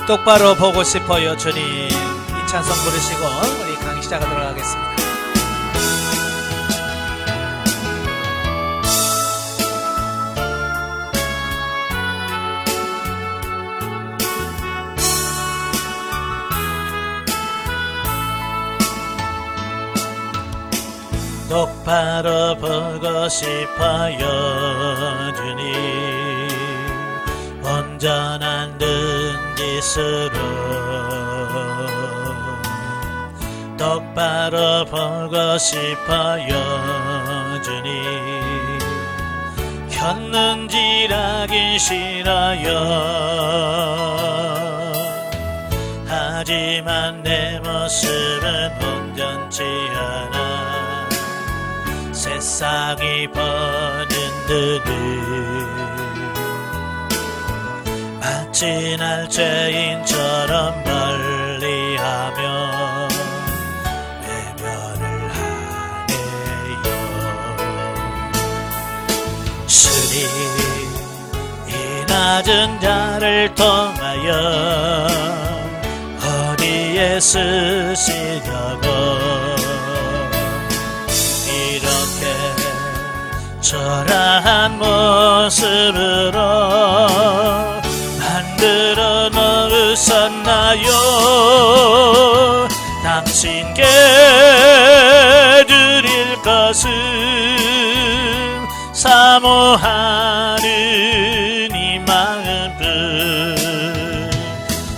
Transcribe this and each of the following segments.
똑바로 보고 싶어요 주님. 이 찬송 부르시고 우리 강의 시작하도록 하겠습니다. 똑바로 보고 싶어요 주님. 온전한 눈짓으로 똑바로 보고 싶어요 주님. 켰는지라기 싫어요. 하지만 내 모습은 온전치 않아. 세상이 보는 눈은 마치 날 죄인처럼 멀리하며 외면을 하네요. 주님, 이 낮은 자를 통하여 어디에 쓰시려고 이렇게 초라한 모습으로 만들어 놓으셨나요? 당신께 드릴 것은 사모하는 이 마음뿐.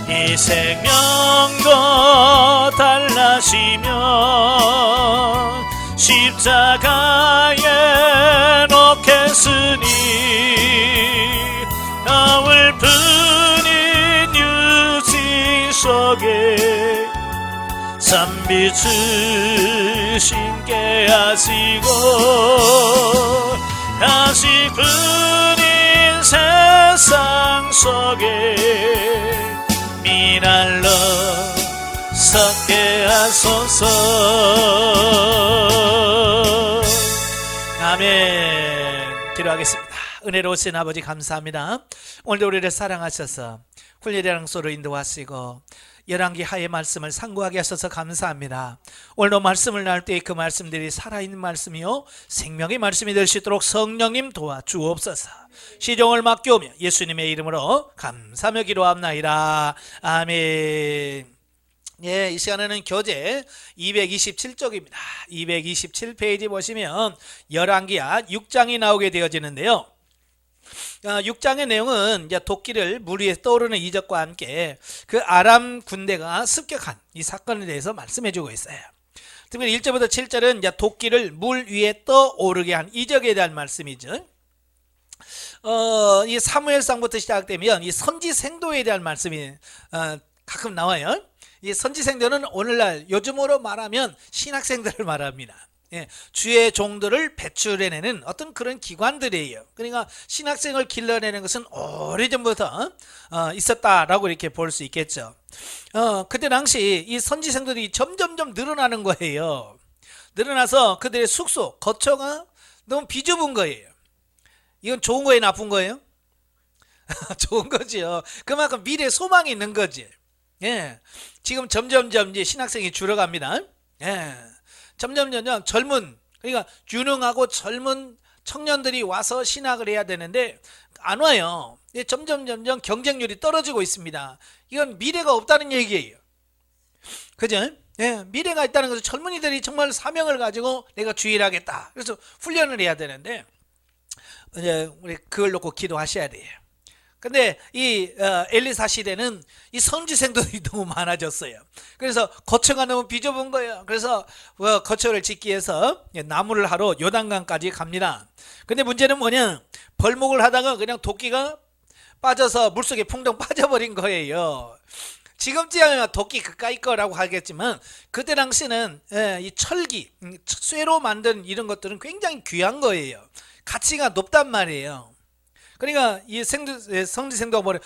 이 생명도 달라시며 십자가에 놓겠으니 너울 뿐인 유진 속에 산빛을 심게 하시고 다시 뿐인 세상 속에 미랄로 섞게 하소서. 아멘. 기도하겠습니다. 은혜로우신 아버지 감사합니다. 오늘도 우리를 사랑하셔서 훈련이랑 소로 인도하시고 열왕기 하의 말씀을 상고하게 하셔서 감사합니다. 오늘도 말씀을 나눌 때 그 말씀들이 살아있는 말씀이요 생명의 말씀이 될 수 있도록 성령님 도와주옵소서. 시종을 맡겨오며 예수님의 이름으로 감사하며 기도합나이다. 아멘. 예, 이 시간에는 교재 227쪽입니다. 227페이지 보시면 열왕기하 6장이 나오게 되어지는데요. 6장의 내용은 이제 도끼를 물 위에 떠오르는 이적과 함께 그 아람 군대가 습격한 이 사건에 대해서 말씀해 주고 있어요. 특별히 1절부터 7절은 이제 도끼를 물 위에 떠오르게 한 이적에 대한 말씀이죠. 이 사무엘상부터 시작되면 이 선지생도에 대한 말씀이 가끔 나와요. 이 선지생도는 오늘날 요즘으로 말하면 신학생들을 말합니다. 예, 주의 종들을 배출해내는 어떤 그런 기관들이에요. 그러니까 신학생을 길러내는 것은 오래전부터 있었다라고 이렇게 볼 수 있겠죠. 그때 당시 이 선지생들이 점점점 늘어나는 거예요. 늘어나서 그들의 숙소, 거처가 너무 비좁은 거예요. 이건 좋은 거예요, 나쁜 거예요? 좋은 거지요. 그만큼 미래 소망이 있는 거지. 예, 지금 점점점 이제 신학생이 줄어갑니다. 예, 점점 젊은, 그러니까 유능하고 젊은 청년들이 와서 신학을 해야 되는데 안 와요. 예, 점점 경쟁률이 떨어지고 있습니다. 이건 미래가 없다는 얘기예요. 그죠? 예, 미래가 있다는 것은 젊은이들이 정말 사명을 가지고 내가 주일하겠다. 그래서 훈련을 해야 되는데 이제 우리 그걸 놓고 기도하셔야 돼요. 근데 이 엘리사 시대는 이 선지생들이 너무 많아졌어요. 그래서 거처가 너무 비좁은 거예요. 그래서 거처를 짓기 위해서 나무를 하러 요단강까지 갑니다. 근데 문제는 뭐냐, 벌목을 하다가 그냥 도끼가 빠져서 물속에 풍덩 빠져버린 거예요. 지금쯤이야 도끼 그까이 거라고 하겠지만 그때 당시는 이 철기, 쇠로 만든 이런 것들은 굉장히 귀한 거예요. 가치가 높단 말이에요. 그러니까 이 성지생도가 뭐래,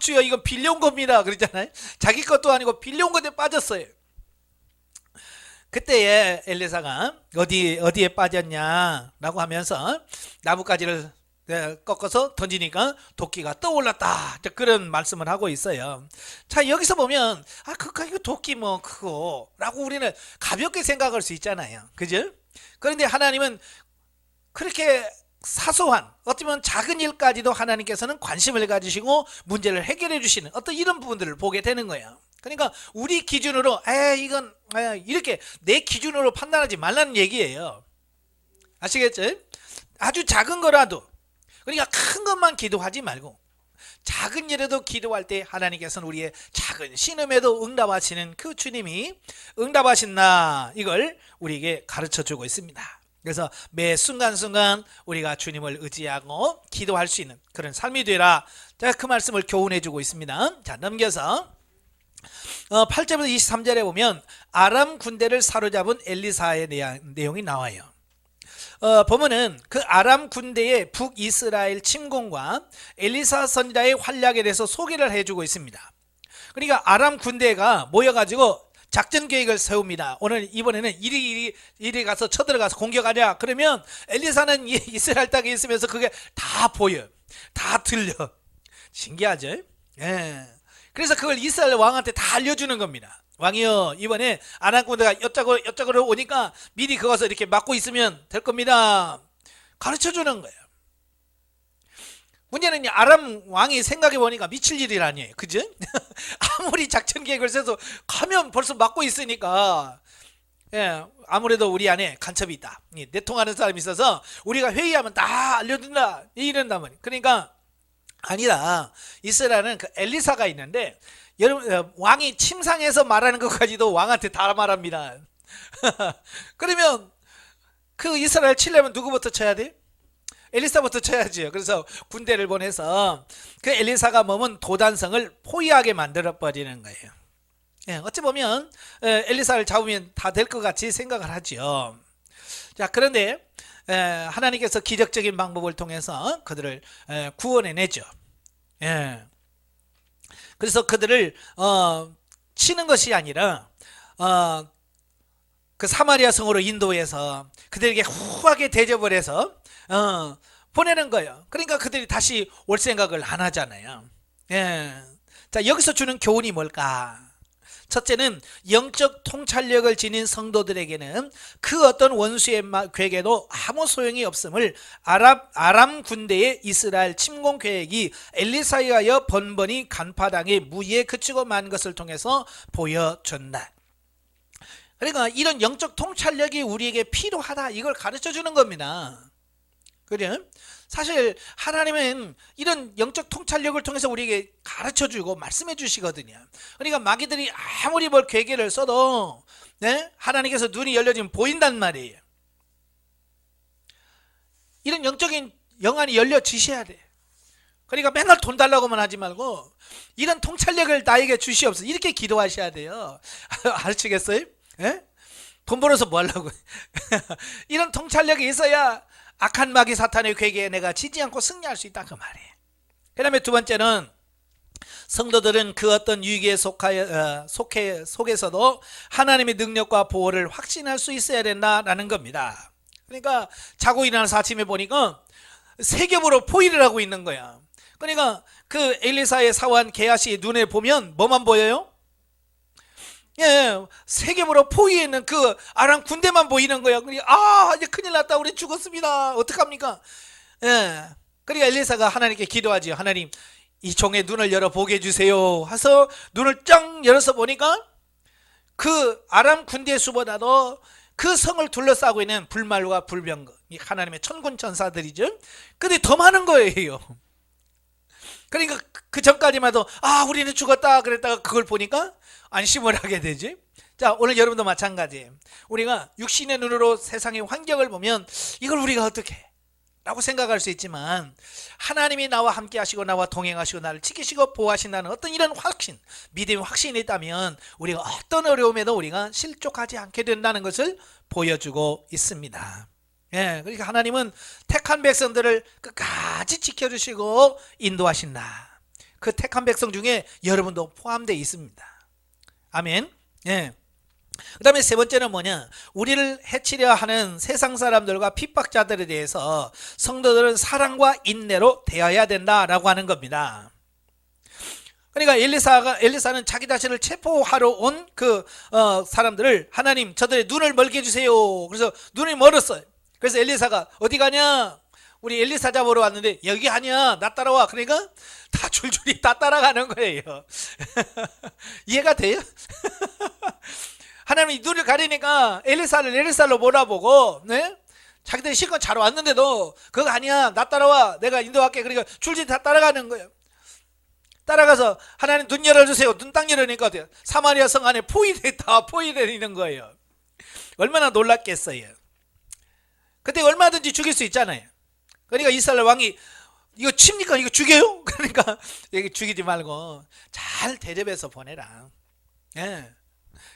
주여 이건 빌려온 겁니다 그러잖아요. 자기 것도 아니고 빌려온 것에 빠졌어요. 그때에 엘리사가 어디에 빠졌냐라고 하면서 나뭇가지를 꺾어서 던지니까 도끼가 떠올랐다. 그런 말씀을 하고 있어요. 자, 여기서 보면 이거 도끼 뭐 그거 라고 우리는 가볍게 생각할 수 있잖아요. 그죠? 그런데 하나님은 그렇게 사소한 어쩌면 작은 일까지도 하나님께서는 관심을 가지시고 문제를 해결해 주시는 어떤 이런 부분들을 보게 되는 거예요. 그러니까 우리 기준으로 이건 이렇게 내 기준으로 판단하지 말라는 얘기예요. 아시겠죠? 아주 작은 거라도, 그러니까 큰 것만 기도하지 말고 작은 일에도 기도할 때 하나님께서는 우리의 작은 신음에도 응답하시는 그 주님이 응답하신다, 이걸 우리에게 가르쳐주고 있습니다. 그래서 매 순간순간 우리가 주님을 의지하고 기도할 수 있는 그런 삶이 되라. 자, 그 말씀을 교훈해주고 있습니다. 자, 넘겨서 8절부터 23절에 보면 아람 군대를 사로잡은 엘리사의 내용이 나와요. 보면은 그 아람 군대의 북이스라엘 침공과 엘리사 선지자의 활약에 대해서 소개를 해주고 있습니다. 그러니까 아람 군대가 모여가지고 작전 계획을 세웁니다. 이번에는 이리 가서 쳐들어가서 공격하냐. 그러면 엘리사는 이스라엘 땅에 있으면서 그게 다 보여, 다 들려. 신기하죠? 예. 그래서 그걸 이스라엘 왕한테 다 알려주는 겁니다. 왕이요, 이번에 아람 군대가 여쪽으로 오니까 미리 그것을 이렇게 막고 있으면 될 겁니다. 가르쳐 주는 거예요. 문제는 아람 왕이 생각해 보니까 미칠 일이 아니에요. 그죠? 아무리 작전 계획을 세서 가면 벌써 막고 있으니까, 예, 아무래도 우리 안에 간첩이 있다, 내통하는 사람이 있어서 우리가 회의하면 다 알려준다, 이런다면. 그러니까 아니다. 이스라엘은 그 엘리사가 있는데, 여러분, 왕이 침상에서 말하는 것까지도 왕한테 다 말합니다. 그러면 그 이스라엘 치려면 누구부터 쳐야 돼? 엘리사부터 쳐야지요. 그래서 군대를 보내서 그 엘리사가 머문 도단성을 포위하게 만들어 버리는 거예요. 예, 어찌 보면 엘리사를 잡으면 다 될 것 같이 생각을 하죠. 자, 그런데 하나님께서 기적적인 방법을 통해서 그들을 구원해내죠. 예. 그래서 그들을 치는 것이 아니라 그 사마리아 성으로 인도해서 그들에게 후하게 대접을 해서 보내는 거예요. 그러니까 그들이 다시 올 생각을 안 하잖아요. 예. 자, 여기서 주는 교훈이 뭘까? 첫째는 영적 통찰력을 지닌 성도들에게는 그 어떤 원수의 계획에도 아무 소용이 없음을 아람 군대의 이스라엘 침공 계획이 엘리사에 의하여 번번이 간파당해 무의에 그치고 만 것을 통해서 보여준다. 그러니까 이런 영적 통찰력이 우리에게 필요하다, 이걸 가르쳐 주는 겁니다. 그래? 사실 하나님은 이런 영적 통찰력을 통해서 우리에게 가르쳐 주고 말씀해 주시거든요. 그러니까 마귀들이 아무리 뭘 계획을 써도, 네? 하나님께서 눈이 열려지면 보인단 말이에요. 이런 영적인 영안이 열려지셔야 돼. 그러니까 맨날 돈 달라고만 하지 말고 이런 통찰력을 나에게 주시옵소서, 이렇게 기도하셔야 돼요. 아시겠어요? 예? 돈 벌어서 뭐 하려고. 이런 통찰력이 있어야 악한 마귀 사탄의 계획에 내가 지지 않고 승리할 수 있다, 그 말이에요. 그 다음에 두 번째는 성도들은 그 어떤 위기에 속에서도 하나님의 능력과 보호를 확신할 수 있어야 된다라는 겁니다. 그러니까 자고 일어나서 아침에 보니까 세 겹으로 포위를 하고 있는 거야. 그러니까 그 엘리사의 사원 게하시의 눈에 보면 뭐만 보여요? 예, 세 겹으로 포위해 있는 그 아람 군대만 보이는 거야. 그러니까 이제 큰일 났다, 우리 죽었습니다, 어떡합니까? 예, 그러니까 엘리사가 하나님께 기도하지. 하나님, 이 종의 눈을 열어 보게 해주세요 해서 눈을 쫙 열어서 보니까 그 아람 군대 수보다도 그 성을 둘러싸고 있는 불말과 불병거, 하나님의 천군 천사들이죠. 근데 더 많은 거예요. 그러니까 그 전까지만 해도 우리는 죽었다 그랬다가 그걸 보니까 안심을 하게 되지. 자, 오늘 여러분도 마찬가지예요. 우리가 육신의 눈으로 세상의 환경을 보면 이걸 우리가 어떻게 라고 생각할 수 있지만, 하나님이 나와 함께 하시고 나와 동행하시고 나를 지키시고 보호하신다는 어떤 이런 확신, 믿음의 확신이 있다면 우리가 어떤 어려움에도 우리가 실족하지 않게 된다는 것을 보여주고 있습니다. 예, 그러니까 하나님은 택한 백성들을 끝까지 지켜주시고 인도하신다. 그 택한 백성 중에 여러분도 포함되어 있습니다. 아멘. 예. 그 다음에 세 번째는 뭐냐, 우리를 해치려 하는 세상 사람들과 핍박자들에 대해서 성도들은 사랑과 인내로 대해야 된다라고 하는 겁니다. 그러니까 엘리사는 자기 자신을 체포하러 온 그 사람들을, 하나님 저들의 눈을 멀게 해주세요. 그래서 눈이 멀었어요. 그래서 엘리사가 어디 가냐, 우리 엘리사 잡으러 왔는데 여기 아니야, 나 따라와. 그러니까 다 줄줄이 다 따라가는 거예요. 이해가 돼요? 하나님이 눈을 가리니까 엘리사를 몰아보고, 네? 자기들이 실컷 잘 왔는데도 그거 아니야, 나 따라와, 내가 인도할게. 그러니까 줄줄이 다 따라가는 거예요. 따라가서 하나님 눈 열어주세요. 눈 딱 열으니까 어때요? 사마리아 성 안에 다 포위되어 있는 거예요. 얼마나 놀랐겠어요. 그때 얼마든지 죽일 수 있잖아요. 그러니까 이스라엘 왕이 이거 칩니까? 이거 죽여요? 그러니까 여기 죽이지 말고 잘 대접해서 보내라. 예.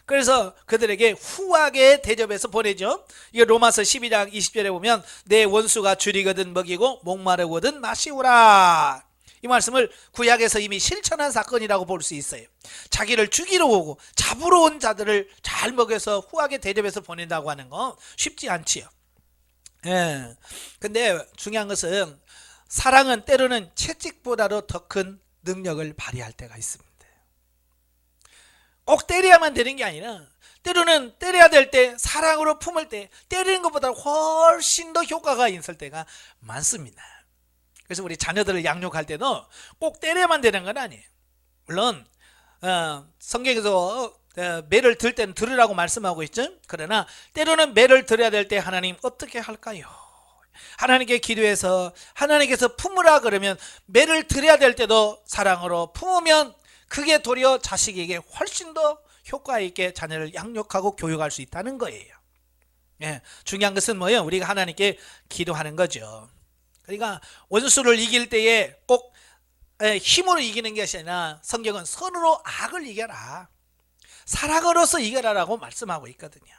그래서 그들에게 후하게 대접해서 보내죠. 이거 로마서 12장 20절에 보면 내 원수가 줄이거든 먹이고 목마르거든 마시우라. 이 말씀을 구약에서 이미 실천한 사건이라고 볼 수 있어요. 자기를 죽이러 오고 잡으러 온 자들을 잘 먹여서 후하게 대접해서 보낸다고 하는 거 쉽지 않지요. 예. 근데 중요한 것은 사랑은 때로는 채찍보다도 더 큰 능력을 발휘할 때가 있습니다. 꼭 때려야만 되는 게 아니라 때로는 때려야 될 때, 사랑으로 품을 때 때리는 것보다 훨씬 더 효과가 있을 때가 많습니다. 그래서 우리 자녀들을 양육할 때도 꼭 때려야만 되는 건 아니에요. 물론 성경에서 매를 들 때는 들으라고 말씀하고 있죠. 그러나 때로는 매를 들어야 될 때 하나님 어떻게 할까요? 하나님께 기도해서 하나님께서 품으라 그러면 매를 들어야 될 때도 사랑으로 품으면 그게 도리어 자식에게 훨씬 더 효과 있게 자녀를 양육하고 교육할 수 있다는 거예요. 예, 중요한 것은 뭐예요? 우리가 하나님께 기도하는 거죠. 그러니까 원수를 이길 때에 꼭 힘으로 이기는 것이 아니라 성경은 선으로 악을 이겨라, 사랑으로서 이겨라라고 말씀하고 있거든요.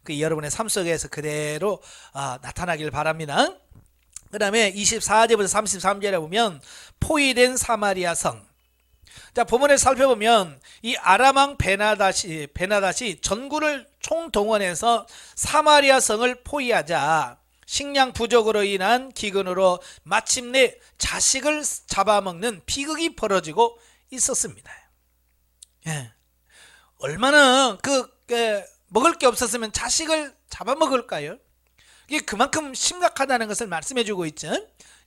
그 여러분의 삶 속에서 그대로 나타나길 바랍니다. 그 다음에 24절부터 33절에 보면 포위된 사마리아 성. 자, 본문을 살펴보면 이 아람왕 베나닷이 전군을 총동원해서 사마리아 성을 포위하자 식량 부족으로 인한 기근으로 마침내 자식을 잡아먹는 비극이 벌어지고 있었습니다. 예. 얼마나 먹을 게 없었으면 자식을 잡아먹을까요? 이게 그만큼 심각하다는 것을 말씀해주고 있죠.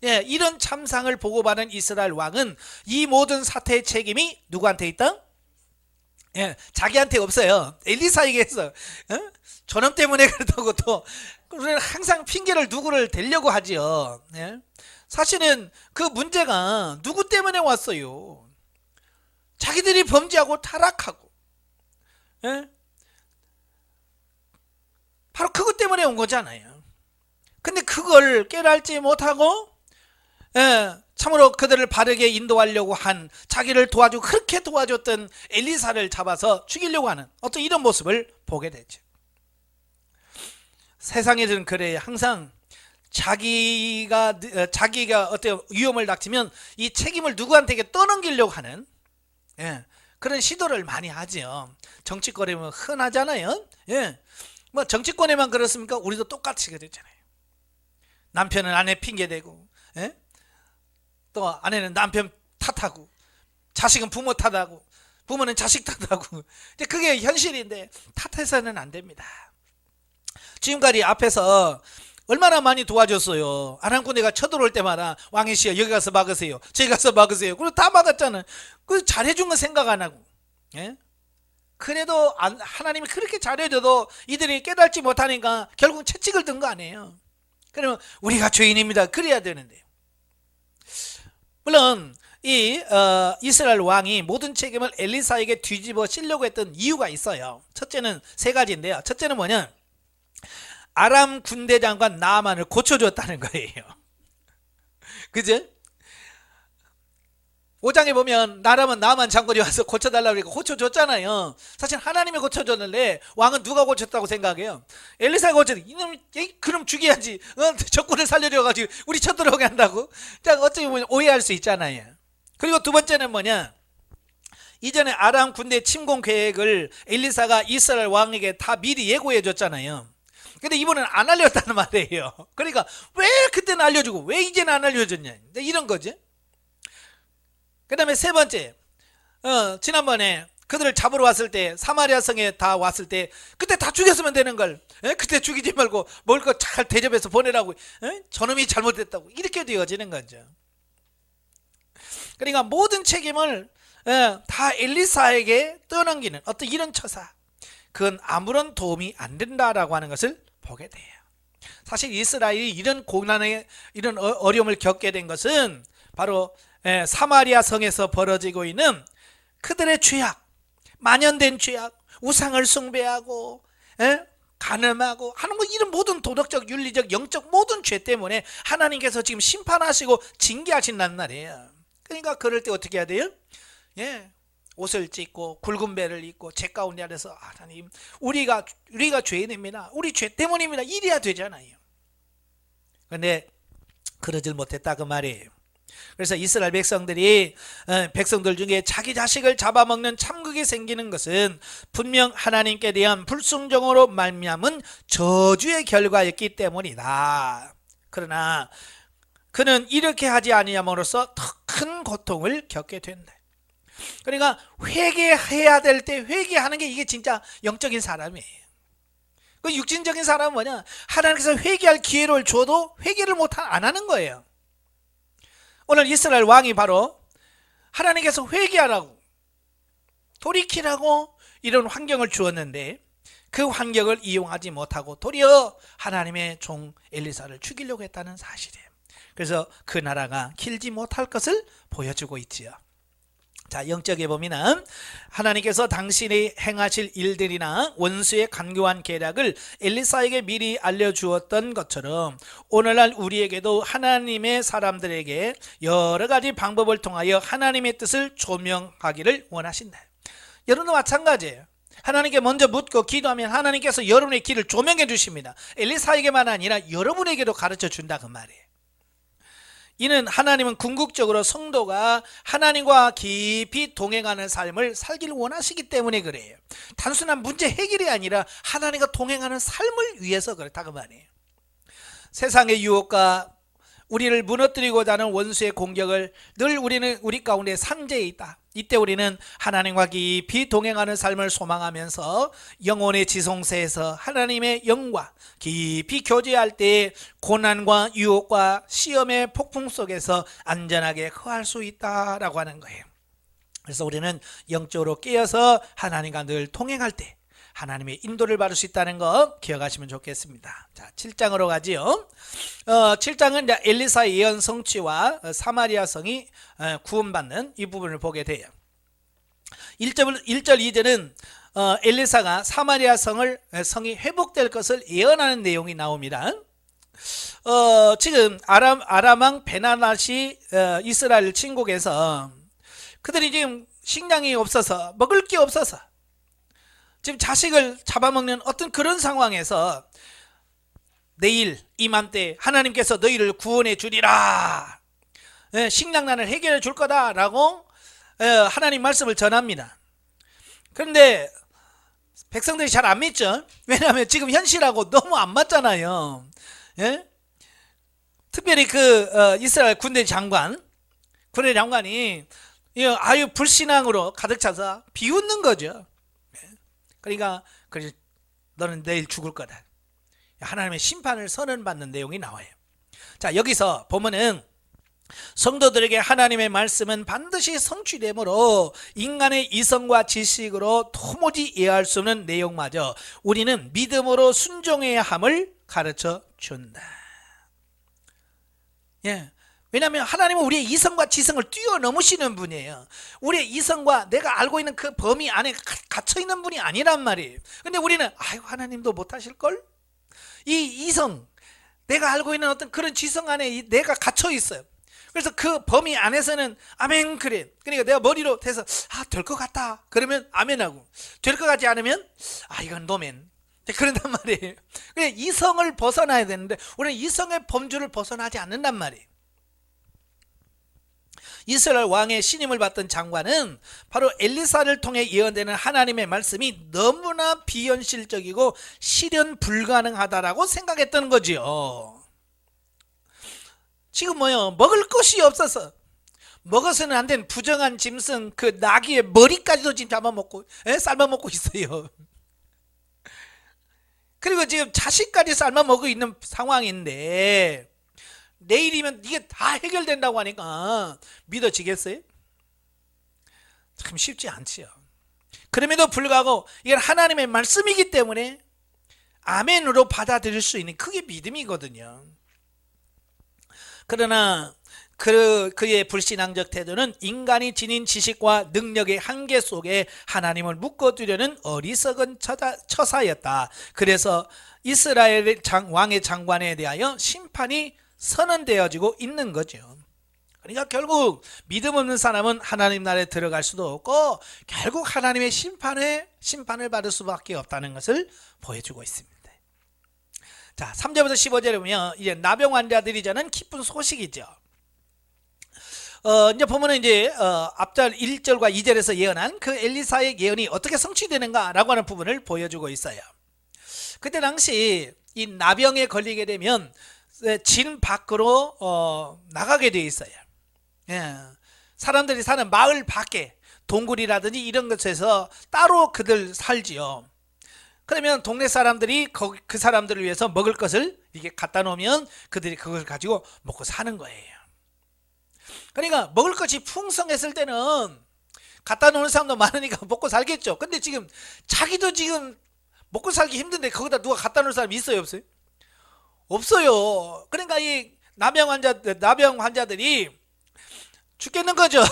예, 이런 참상을 보고받은 이스라엘 왕은 이 모든 사태의 책임이 누구한테 있다? 예, 자기한테 없어요. 엘리사에게 했어. 저놈 때문에 그렇다고 또 우리는 항상 핑계를 누구를 대려고 하지요. 예? 사실은 그 문제가 누구 때문에 왔어요? 자기들이 범죄하고 타락하고, 예? 바로 그것 때문에 온 거잖아요. 근데 그걸 깨달지 못하고, 예, 참으로 그들을 바르게 인도하려고 한, 자기를 도와주고 그렇게 도와줬던 엘리사를 잡아서 죽이려고 하는 어떤 이런 모습을 보게 되죠. 세상에는 그래요. 항상 자기가 어떤 위험을 닥치면 이 책임을 누구한테 떠넘기려고 하는, 예, 그런 시도를 많이 하죠. 정치권에는 흔하잖아요. 예, 뭐 정치권에만 그렇습니까? 우리도 똑같이 그랬잖아요. 남편은 아내 핑계대고, 예? 또 아내는 남편 탓하고, 자식은 부모 탓하고, 부모는 자식 탓하고. 이제 그게 현실인데 탓해서는 안 됩니다. 지금까지 앞에서 얼마나 많이 도와줬어요. 아람군대가 쳐들어올 때마다 왕이시여 여기 가서 막으세요, 저기 가서 막으세요. 그리고 다 막았잖아요. 그 잘해준 건 생각 안 하고, 예? 그래도 하나님이 그렇게 잘해줘도 이들이 깨닫지 못하니까 결국 채찍을 든 거 아니에요. 그러면 우리가 죄인입니다, 그래야 되는데. 물론 이 이스라엘 왕이 모든 책임을 엘리사에게 뒤집어 씌려고 했던 이유가 있어요. 첫째는 세 가지인데요. 첫째는 뭐냐, 아람 군대장관 나아만을 고쳐줬다는 거예요. 그죠? 5장에 보면 나아만 장군이 와서 고쳐달라고 그러니까 고쳐줬잖아요. 사실 하나님이 고쳐줬는데 왕은 누가 고쳤다고 생각해요? 엘리사가 고쳤는데 이놈 그럼 죽여야지, 적군을 살려줘가지고 우리 쳐들어오게 한다고. 자, 어찌 보면 오해할 수 있잖아요. 그리고 두 번째는 뭐냐, 이전에 아람 군대 침공 계획을 엘리사가 이스라엘 왕에게 다 미리 예고해 줬잖아요. 근데 이번엔 안 알렸다는 말이에요. 그러니까 왜 그때는 알려주고 왜 이제는 안 알려줬냐, 이런 거지. 그 다음에 세 번째, 지난번에 그들을 잡으러 왔을 때, 사마리아 성에 다 왔을 때 그때 다 죽였으면 되는 걸, 그때 죽이지 말고 먹을 거 잘 대접해서 보내라고, 저놈이 잘못했다고 이렇게 되어지는 거죠. 그러니까 모든 책임을 다 엘리사에게 떠넘기는 어떤 이런 처사, 그건 아무런 도움이 안 된다라고 하는 것을 보게 돼요. 사실 이스라엘이 이런 고난에, 이런 어려움을 겪게 된 것은 바로 사마리아 성에서 벌어지고 있는 그들의 죄악, 만연된 죄악, 우상을 숭배하고 간음하고 하는 뭐 이런 모든 도덕적, 윤리적, 영적 모든 죄 때문에 하나님께서 지금 심판하시고 징계하신다는 말이에요. 그러니까 그럴 때 어떻게 해야 돼요? 옷을 찢고 굵은 배를 입고 죄 가운데 안에서 하나님, 우리가 죄인입니다, 우리 죄 때문입니다, 이래야 되잖아요. 그런데 그러질 못했다 그 말이에요. 그래서 이스라엘 백성들 중에 자기 자식을 잡아먹는 참극이 생기는 것은 분명 하나님께 대한 불순종으로 말미암은 저주의 결과였기 때문이다. 그러나 그는 이렇게 하지 아니함으로써 더 큰 고통을 겪게 된다. 그러니까 회개해야 될 때 회개하는 게 이게 진짜 영적인 사람이에요. 그 육신적인 사람은 뭐냐, 하나님께서 회개할 기회를 줘도 회개를 안 하는 거예요. 오늘 이스라엘 왕이 바로 하나님께서 회개하라고, 돌이키라고 이런 환경을 주었는데 그 환경을 이용하지 못하고 도리어 하나님의 종 엘리사를 죽이려고 했다는 사실이에요. 그래서 그 나라가 길지 못할 것을 보여주고 있지요. 자, 영적에 보면은 하나님께서 당신이 행하실 일들이나 원수의 간교한 계략을 엘리사에게 미리 알려주었던 것처럼 오늘날 우리에게도 하나님의 사람들에게 여러 가지 방법을 통하여 하나님의 뜻을 조명하기를 원하신다. 여러분도 마찬가지예요. 하나님께 먼저 묻고 기도하면 하나님께서 여러분의 길을 조명해 주십니다. 엘리사에게만 아니라 여러분에게도 가르쳐 준다 그 말이에요. 이는 하나님은 궁극적으로 성도가 하나님과 깊이 동행하는 삶을 살기를 원하시기 때문에 그래요. 단순한 문제 해결이 아니라 하나님과 동행하는 삶을 위해서 그렇다 그 말이에요. 세상의 유혹과 우리를 무너뜨리고자 하는 원수의 공격을 늘 우리 가운데 산재해 있다. 이때 우리는 하나님과 깊이 동행하는 삶을 소망하면서 영혼의 지성세에서 하나님의 영과 깊이 교제할 때 고난과 유혹과 시험의 폭풍 속에서 안전하게 거할 수 있다라고 하는 거예요. 그래서 우리는 영적으로 깨어서 하나님과 늘 동행할 때 하나님의 인도를 받을 수 있다는 거 기억하시면 좋겠습니다. 자, 7장으로 가지요. 7장은 이제 엘리사의 예언 성취와 사마리아 성이 구원받는 이 부분을 보게 돼요. 1절 2절은 엘리사가 사마리아 성이 회복될 것을 예언하는 내용이 나옵니다. 지금 아람 왕 베나닷이 이스라엘 침공해서 그들이 지금 식량이 없어서, 먹을 게 없어서 지금 자식을 잡아먹는 어떤 그런 상황에서 내일 이맘때 하나님께서 너희를 구원해 주리라, 식량난을 해결해 줄 거다라고 하나님 말씀을 전합니다. 그런데 백성들이 잘 안 믿죠. 왜냐하면 지금 현실하고 너무 안 맞잖아요. 특별히 이스라엘 군대 장관이 아유 불신앙으로 가득 차서 비웃는 거죠. 그러니까 너는 내일 죽을 거다, 하나님의 심판을 선언받는 내용이 나와요. 자, 여기서 보면은 성도들에게 하나님의 말씀은 반드시 성취되므로 인간의 이성과 지식으로 도무지 이해할 수 없는 내용마저 우리는 믿음으로 순종해야 함을 가르쳐 준다. 왜냐하면 하나님은 우리의 이성과 지성을 뛰어넘으시는 분이에요. 우리의 이성과 내가 알고 있는 그 범위 안에 갇혀있는 분이 아니란 말이에요. 근데 우리는 하나님도 못하실걸? 이 이성, 내가 알고 있는 어떤 그런 지성 안에 내가 갇혀있어요. 그래서 그 범위 안에서는 아멘 그래. 그러니까 내가 머리로 대서 될 것 같다 그러면 아멘하고, 될 것 같지 않으면 이건 노멘, 그런단 말이에요. 그냥 이성을 벗어나야 되는데 우리는 이성의 범주를 벗어나지 않는단 말이에요. 이스라엘 왕의 신임을 받던 장관은 바로 엘리사를 통해 예언되는 하나님의 말씀이 너무나 비현실적이고 실현 불가능하다라고 생각했던 거지요. 지금 먹을 것이 없어서 먹어서는 안 된 부정한 짐승 그 나귀의 머리까지도 지금 잡아먹고 삶아먹고 있어요. 그리고 지금 자식까지 삶아먹고 있는 상황인데 내일이면 이게 다 해결된다고 하니까 믿어지겠어요? 참 쉽지 않지요. 그럼에도 불구하고 이건 하나님의 말씀이기 때문에 아멘으로 받아들일 수 있는 그게 믿음이거든요. 그러나 그의 불신앙적 태도는 인간이 지닌 지식과 능력의 한계 속에 하나님을 묶어두려는 어리석은 처사였다. 그래서 이스라엘 왕의 장관에 대하여 심판이 선언되어지고 있는 거죠. 그러니까 결국 믿음 없는 사람은 하나님 나라에 들어갈 수도 없고 결국 하나님의 심판을 받을 수밖에 없다는 것을 보여주고 있습니다. 자, 3절부터 15절에 보면 이제 나병 환자들이 전한 기쁜 소식이죠. 이제 보면은 앞절 1절과 2절에서 예언한 그 엘리사의 예언이 어떻게 성취되는가라고 하는 부분을 보여주고 있어요. 그때 당시 이 나병에 걸리게 되면 진 밖으로 나가게 되어 있어요. 사람들이 사는 마을 밖에 동굴이라든지 이런 곳에서 따로 그들 살지요. 그러면 동네 사람들이 그 사람들을 위해서 먹을 것을 이렇게 갖다 놓으면 그들이 그걸 가지고 먹고 사는 거예요. 그러니까 먹을 것이 풍성했을 때는 갖다 놓는 사람도 많으니까 먹고 살겠죠. 근데 지금 자기도 지금 먹고 살기 힘든데 거기다 누가 갖다 놓을 사람이 있어요, 없어요? 없어요. 그러니까 이 나병 환자들이 죽겠는 거죠.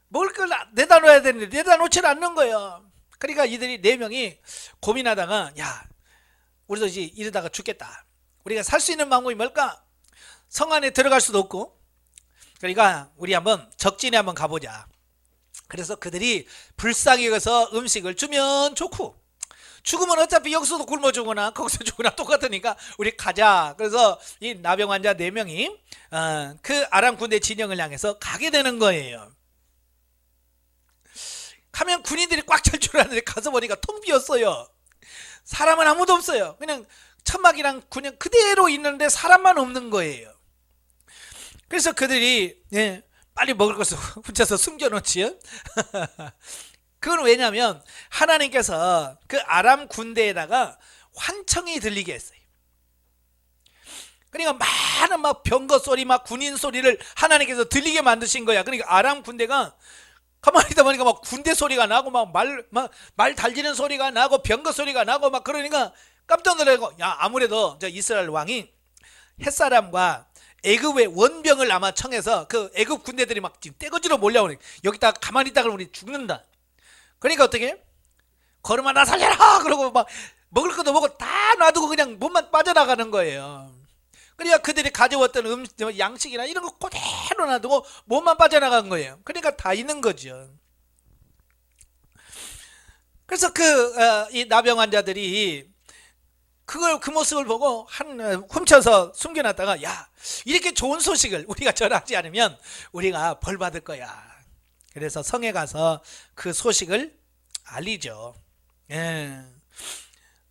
먹을 걸 내다 놓아야 되는데 내다 놓질 않는 거예요. 그러니까 이들이 4명이 고민하다가 야, 우리도 이제 이러다가 죽겠다. 우리가 살 수 있는 방법이 뭘까? 성 안에 들어갈 수도 없고, 그러니까 우리 한번 적진에 한번 가보자. 그래서 그들이 불쌍히 여겨서 음식을 주면 좋고, 죽으면 어차피 여기서도 굶어 죽거나 거기서 죽거나 똑같으니까 우리 가자. 그래서 이 나병 환자 4명이 그 아람 군대 진영을 향해서 가게 되는 거예요. 가면 군인들이 꽉 찰 줄 알았는데 가서 보니까 텅 비었어요. 사람은 아무도 없어요. 그냥 천막이랑 그냥 그대로 있는데 사람만 없는 거예요. 그래서 그들이 빨리 먹을 것을 혼자서 숨겨놓지요. 그건 왜냐하면 하나님께서 그 아람 군대에다가 환청이 들리게 했어요. 그러니까 많은 막 병거 소리, 막 군인 소리를 하나님께서 들리게 만드신 거야. 그러니까 아람 군대가 가만히 있다 보니까 막 군대 소리가 나고 말 달리는 소리가 나고 병거 소리가 나고 막 그러니까 깜짝 놀라고, 야, 아무래도 저 이스라엘 왕이 햇사람과 애굽의 원병을 아마 청해서 그 애굽 군대들이 막 지금 떼거지로 몰려오니 여기다가 가만히 있다가 우리 죽는다. 그러니까 어떻게? 걸음아 나 살려라! 그러고 막 먹을 것도 먹고 다 놔두고 그냥 몸만 빠져나가는 거예요. 그러니까 그들이 가져왔던 양식이나 이런 거 그대로 놔두고 몸만 빠져나간 거예요. 그러니까 다 있는 거죠. 그래서 이 나병 환자들이 그 모습을 보고 훔쳐서 숨겨놨다가, 야, 이렇게 좋은 소식을 우리가 전하지 않으면 우리가 벌 받을 거야. 그래서 성에 가서 그 소식을 알리죠.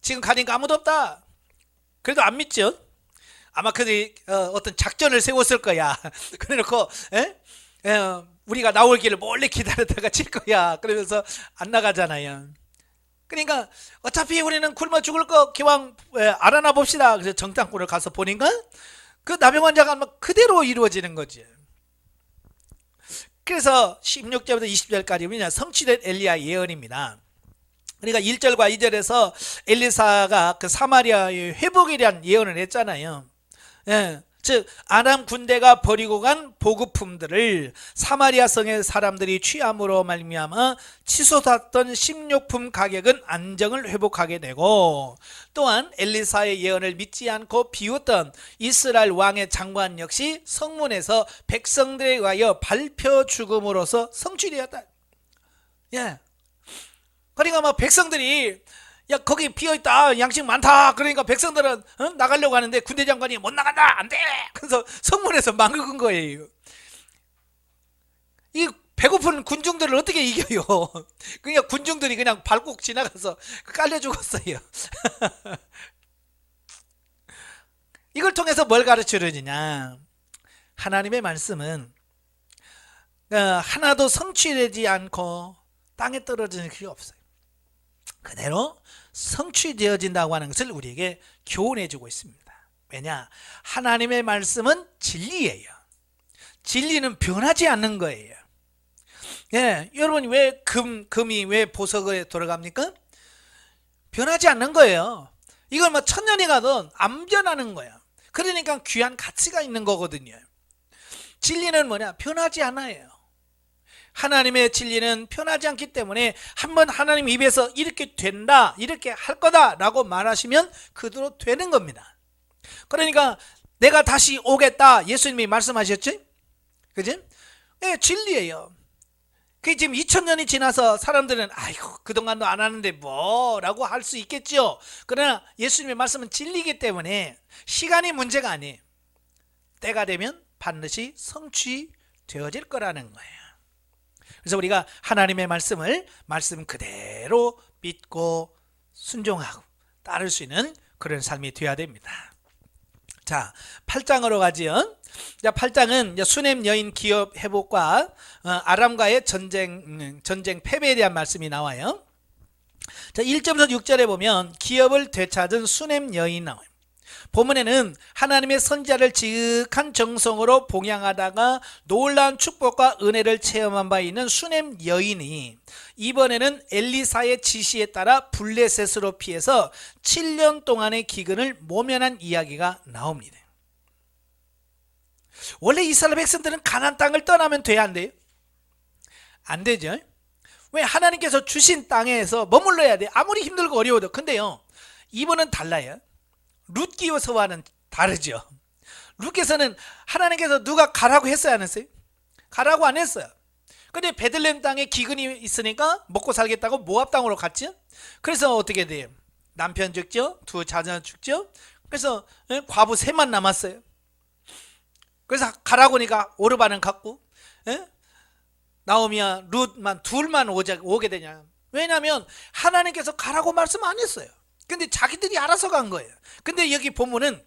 지금 가니까 아무도 없다. 그래도 안 믿죠. 아마 그들이 어떤 작전을 세웠을 거야. 그래놓고 우리가 나올 길을 몰래 기다렸다가 칠 거야. 그러면서 안 나가잖아요. 그러니까 어차피 우리는 굶어 죽을 거 기왕 알아나 봅시다. 그래서 정탐꾼을 가서 보니까 그 나병 환자가 막 그대로 이루어지는 거지. 그래서 16절부터 20절까지 보면 성취된 엘리야 예언입니다. 그러니까 1절과 2절에서 엘리사가 그 사마리아의 회복에 대한 예언을 했잖아요. 즉 아람 군대가 버리고 간 보급품들을 사마리아 성의 사람들이 취함으로 말미암아 치솟았던 식료품 가격은 안정을 회복하게 되고, 또한 엘리사의 예언을 믿지 않고 비웃던 이스라엘 왕의 장관 역시 성문에서 백성들에 의하여 밟혀 죽음으로써 성취되었다. 그러니까 막 백성들이 야 거기 비어있다, 양식 많다. 그러니까 백성들은 나가려고 하는데 군대 장관이 못 나간다, 안 돼. 그래서 성문에서 막은 거예요. 이 배고픈 군중들을 어떻게 이겨요? 그냥 군중들이 그냥 밟고 지나가서 깔려 죽었어요. 이걸 통해서 뭘 가르치려느냐? 하나님의 말씀은 하나도 성취되지 않고 땅에 떨어지는 길이 없어요. 그대로 성취되어진다고 하는 것을 우리에게 교훈해 주고 있습니다. 왜냐? 하나님의 말씀은 진리예요. 진리는 변하지 않는 거예요. 예, 여러분 왜 금이 왜 보석에 돌아갑니까? 변하지 않는 거예요. 이걸 뭐 천년이 가도 안 변하는 거야. 그러니까 귀한 가치가 있는 거거든요. 진리는 뭐냐? 변하지 않아요. 하나님의 진리는 변하지 않기 때문에 한번 하나님 입에서 이렇게 된다, 이렇게 할 거다 라고 말하시면 그대로 되는 겁니다. 그러니까 내가 다시 오겠다 예수님이 말씀하셨죠? 그지? 네, 진리예요. 그게 지금 2000년이 지나서 사람들은 아이고 그동안도 안 하는데 뭐라고 할 수 있겠죠. 그러나 예수님의 말씀은 진리이기 때문에 시간이 문제가 아니에요. 때가 되면 반드시 성취되어질 거라는 거예요. 그래서 우리가 하나님의 말씀을 말씀 그대로 믿고 순종하고 따를 수 있는 그런 삶이 되어야 됩니다. 자, 8장으로 가지요. 자, 8장은 수넴 여인 기업 회복과 아람과의 전쟁 패배에 대한 말씀이 나와요. 자, 1절부터 6절에 보면 기업을 되찾은 수넴 여인 나와요. 본문에는 하나님의 선지자를 지극한 정성으로 봉양하다가 놀라운 축복과 은혜를 체험한 바 있는 수넴 여인이 이번에는 엘리사의 지시에 따라 블레셋으로 피해서 7년 동안의 기근을 모면한 이야기가 나옵니다. 원래 이스라엘 백성들은 가나안 땅을 떠나면 돼야 안 돼요? 안 되죠. 왜? 하나님께서 주신 땅에서 머물러야 돼. 아무리 힘들고 어려워도. 근데요, 이번은 달라요. 룻기서와는 다르죠. 룻께서는 하나님께서 누가 가라고 했어요, 안 했어요? 가라고 안 했어요. 근데 베들레헴 땅에 기근이 있으니까 먹고 살겠다고 모압 땅으로 갔죠. 그래서 어떻게 돼요? 남편 죽죠, 두 자녀 죽죠. 그래서 과부 셋만 남았어요. 그래서 가라고 하니까 오르반은 갔고, 나오미와 룻만 둘만 오게 되냐? 왜냐하면 하나님께서 가라고 말씀 안 했어요. 근데 자기들이 알아서 간 거예요. 근데 여기 본문은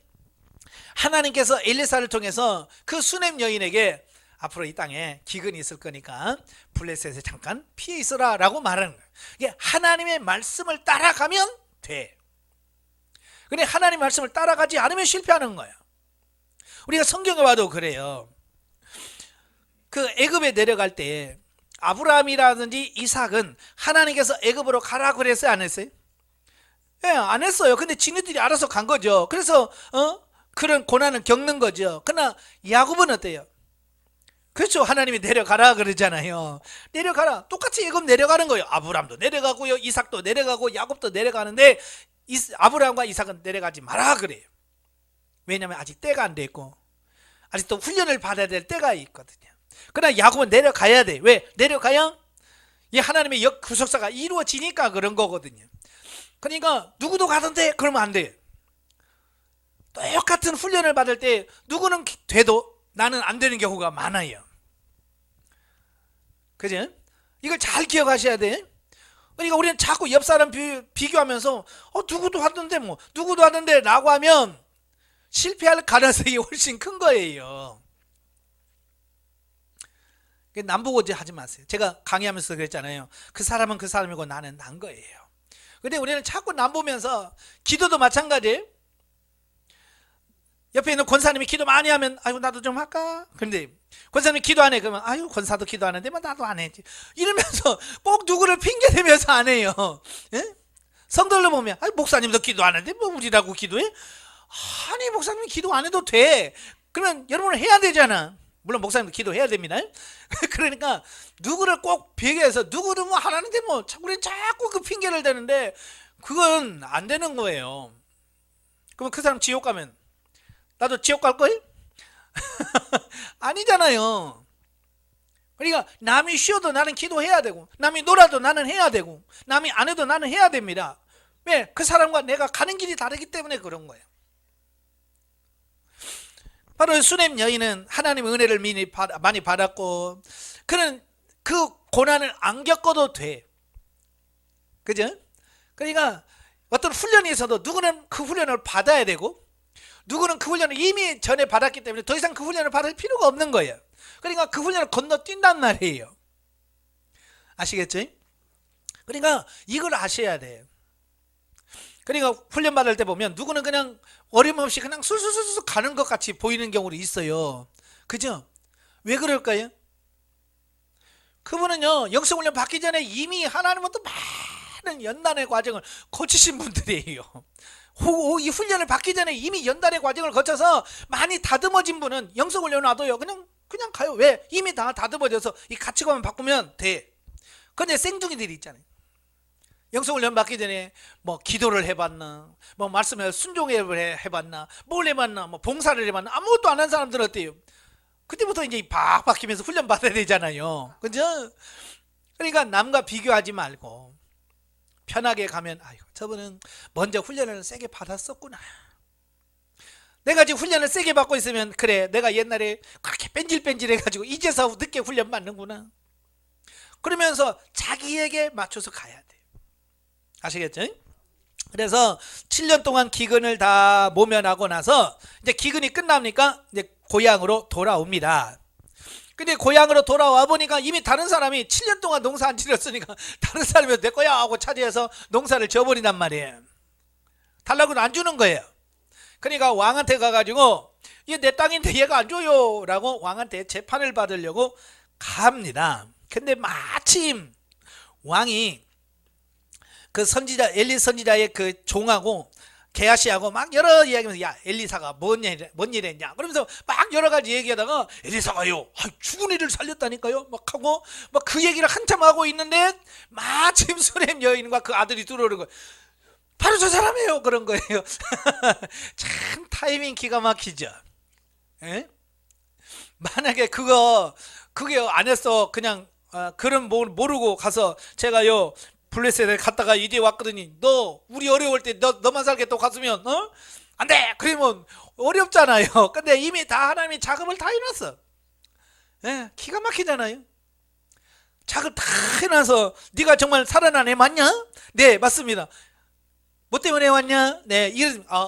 하나님께서 엘리사를 통해서 그 수넴 여인에게 앞으로 이 땅에 기근이 있을 거니까 블레셋에 잠깐 피해 있어라 라고 말하는 거예요. 이게 하나님의 말씀을 따라가면 돼. 근데 하나님의 말씀을 따라가지 않으면 실패하는 거예요. 우리가 성경에 봐도 그래요. 그 애굽에 내려갈 때 아브라함이라든지 이삭은 하나님께서 애굽으로 가라 그랬어요, 안 했어요? 예, 안 했어요. 근데 지네들이 알아서 간 거죠. 그래서 그런 고난을 겪는 거죠. 그러나 야곱은 어때요? 그렇죠. 하나님이 내려가라 그러잖아요. 내려가라. 똑같이 애굽 내려가는 거예요. 아브라함도 내려가고요, 이삭도 내려가고 야곱도 내려가는데 아브라함과 이삭은 내려가지 마라 그래요. 왜냐하면 아직 때가 안 됐고 아직도 훈련을 받아야 될 때가 있거든요. 그러나 야곱은 내려가야 돼. 왜? 내려가야 이 하나님의 구속사가 이루어지니까 그런 거거든요. 그러니까 누구도 가던데 그러면 안 돼. 똑같은 훈련을 받을 때 누구는 돼도 나는 안 되는 경우가 많아요. 그죠? 이걸 잘 기억하셔야 돼. 그러니까 우리는 자꾸 옆 사람 비교하면서 누구도 하던데 뭐 누구도 하던데 라고 하면 실패할 가능성이 훨씬 큰 거예요. 남보고 하지 마세요. 제가 강의하면서 그랬잖아요. 그 사람은 그 사람이고 나는 난 거예요. 근데 우리는 자꾸 남보면서 기도도 마찬가지예요. 옆에 있는 권사님이 기도 많이 하면 아이고 나도 좀 할까? 근데 권사님이 기도 안 해. 그러면 아이고 권사도 기도하는데 뭐 나도 안 해야지. 이러면서 꼭 누구를 핑계대면서 안 해요. 예? 성도를 보면 목사님도 기도 안 하는데 뭐 우리라고 기도해? 아니 목사님이 기도 안 해도 돼. 그러면 여러분은 해야 되잖아. 물론 목사님도 기도해야 됩니다. 그러니까 누구를 꼭 비교해서 누구는 뭐 하라는데 뭐 우리는 자꾸 그 핑계를 대는데 그건 안 되는 거예요. 그러면 그 사람 지옥 가면 나도 지옥 갈 거예요? 아니잖아요. 그러니까 남이 쉬어도 나는 기도해야 되고 남이 놀아도 나는 해야 되고 남이 안 해도 나는 해야 됩니다. 왜? 그 사람과 내가 가는 길이 다르기 때문에 그런 거예요. 바로 수넴 여인은 하나님의 은혜를 많이 받았고, 그는 그 고난을 안 겪어도 돼. 그죠? 그러니까 어떤 훈련이 있어도 누구는 그 훈련을 받아야 되고, 누구는 그 훈련을 이미 전에 받았기 때문에 더 이상 그 훈련을 받을 필요가 없는 거예요. 그러니까 그 훈련을 건너뛴단 말이에요. 아시겠죠? 그러니까 이걸 아셔야 돼요. 그러니까 훈련 받을 때 보면 누구는 그냥 어림없이 그냥 술술술술 가는 것 같이 보이는 경우도 있어요. 그죠? 왜 그럴까요? 그분은요, 영성훈련 받기 전에 이미 하나님부터 많은 연단의 과정을 거치신 분들이에요. 이 훈련을 받기 전에 이미 연단의 과정을 거쳐서 많이 다듬어진 분은 영성훈련 놔도요, 그냥 가요. 왜? 이미 다 다듬어져서 이 가치관만 바꾸면 돼. 근데 생뚱이들이 있잖아요. 영성훈련 받기 전에 뭐 기도를 해봤나, 뭐 말씀에 순종을 해봤나, 뭘 해봤나, 뭐 봉사를 해봤나, 아무것도 안 한 사람들은 어때요? 그때부터 이제 팍 바뀌면서 훈련 받아야 되잖아요. 그죠? 그러니까 남과 비교하지 말고 편하게 가면, 아이고, 저분은 먼저 훈련을 세게 받았었구나. 내가 지금 훈련을 세게 받고 있으면, 그래, 내가 옛날에 그렇게 뺀질뺀질해가지고 이제서 늦게 훈련 받는구나. 그러면서 자기에게 맞춰서 가야 돼. 아시겠죠? 그래서 7년 동안 기근을 다 모면하고 나서 이제 기근이 끝납니까? 이제 고향으로 돌아옵니다. 근데 고향으로 돌아와 보니까 이미 다른 사람이 7년 동안 농사 안 지렸으니까 다른 사람이 내 거야 하고 차지해서 농사를 져버린단 말이에요. 달라고는 안 주는 거예요. 그러니까 왕한테 가가지고 이게 내 땅인데 얘가 안 줘요 라고 왕한테 재판을 받으려고 갑니다. 근데 마침 왕이 그 선지자 엘리 선지자의 그 종하고 게하시하고 막 여러 이야기하면서, 야, 엘리사가 뭔 일 했냐 그러면서 막 여러 가지 얘기하다가, 엘리사가요, 죽은 이를 살렸다니까요 막 하고 막 그 얘기를 한참 하고 있는데 마침 수넴 여인과 그 아들이 들어오는 거예요. 바로 저 사람이에요. 그런 거예요. 참 타이밍 기가 막히죠. 에? 만약에 그게 안 했어, 그냥 그런 모르고 가서 제가요 블레셋에 갔다가 이제 왔거든요. 너 우리 어려울 때 너만 살겠다고 갔으면 안 돼. 그러면 어렵잖아요. 근데 이미 다 하나님이 작업을 다 해놨어. 예, 기가 막히잖아요. 작업 다 해놔서 네가 정말 살아난 애 맞냐? 네, 맞습니다. 뭐 때문에 왔냐? 네,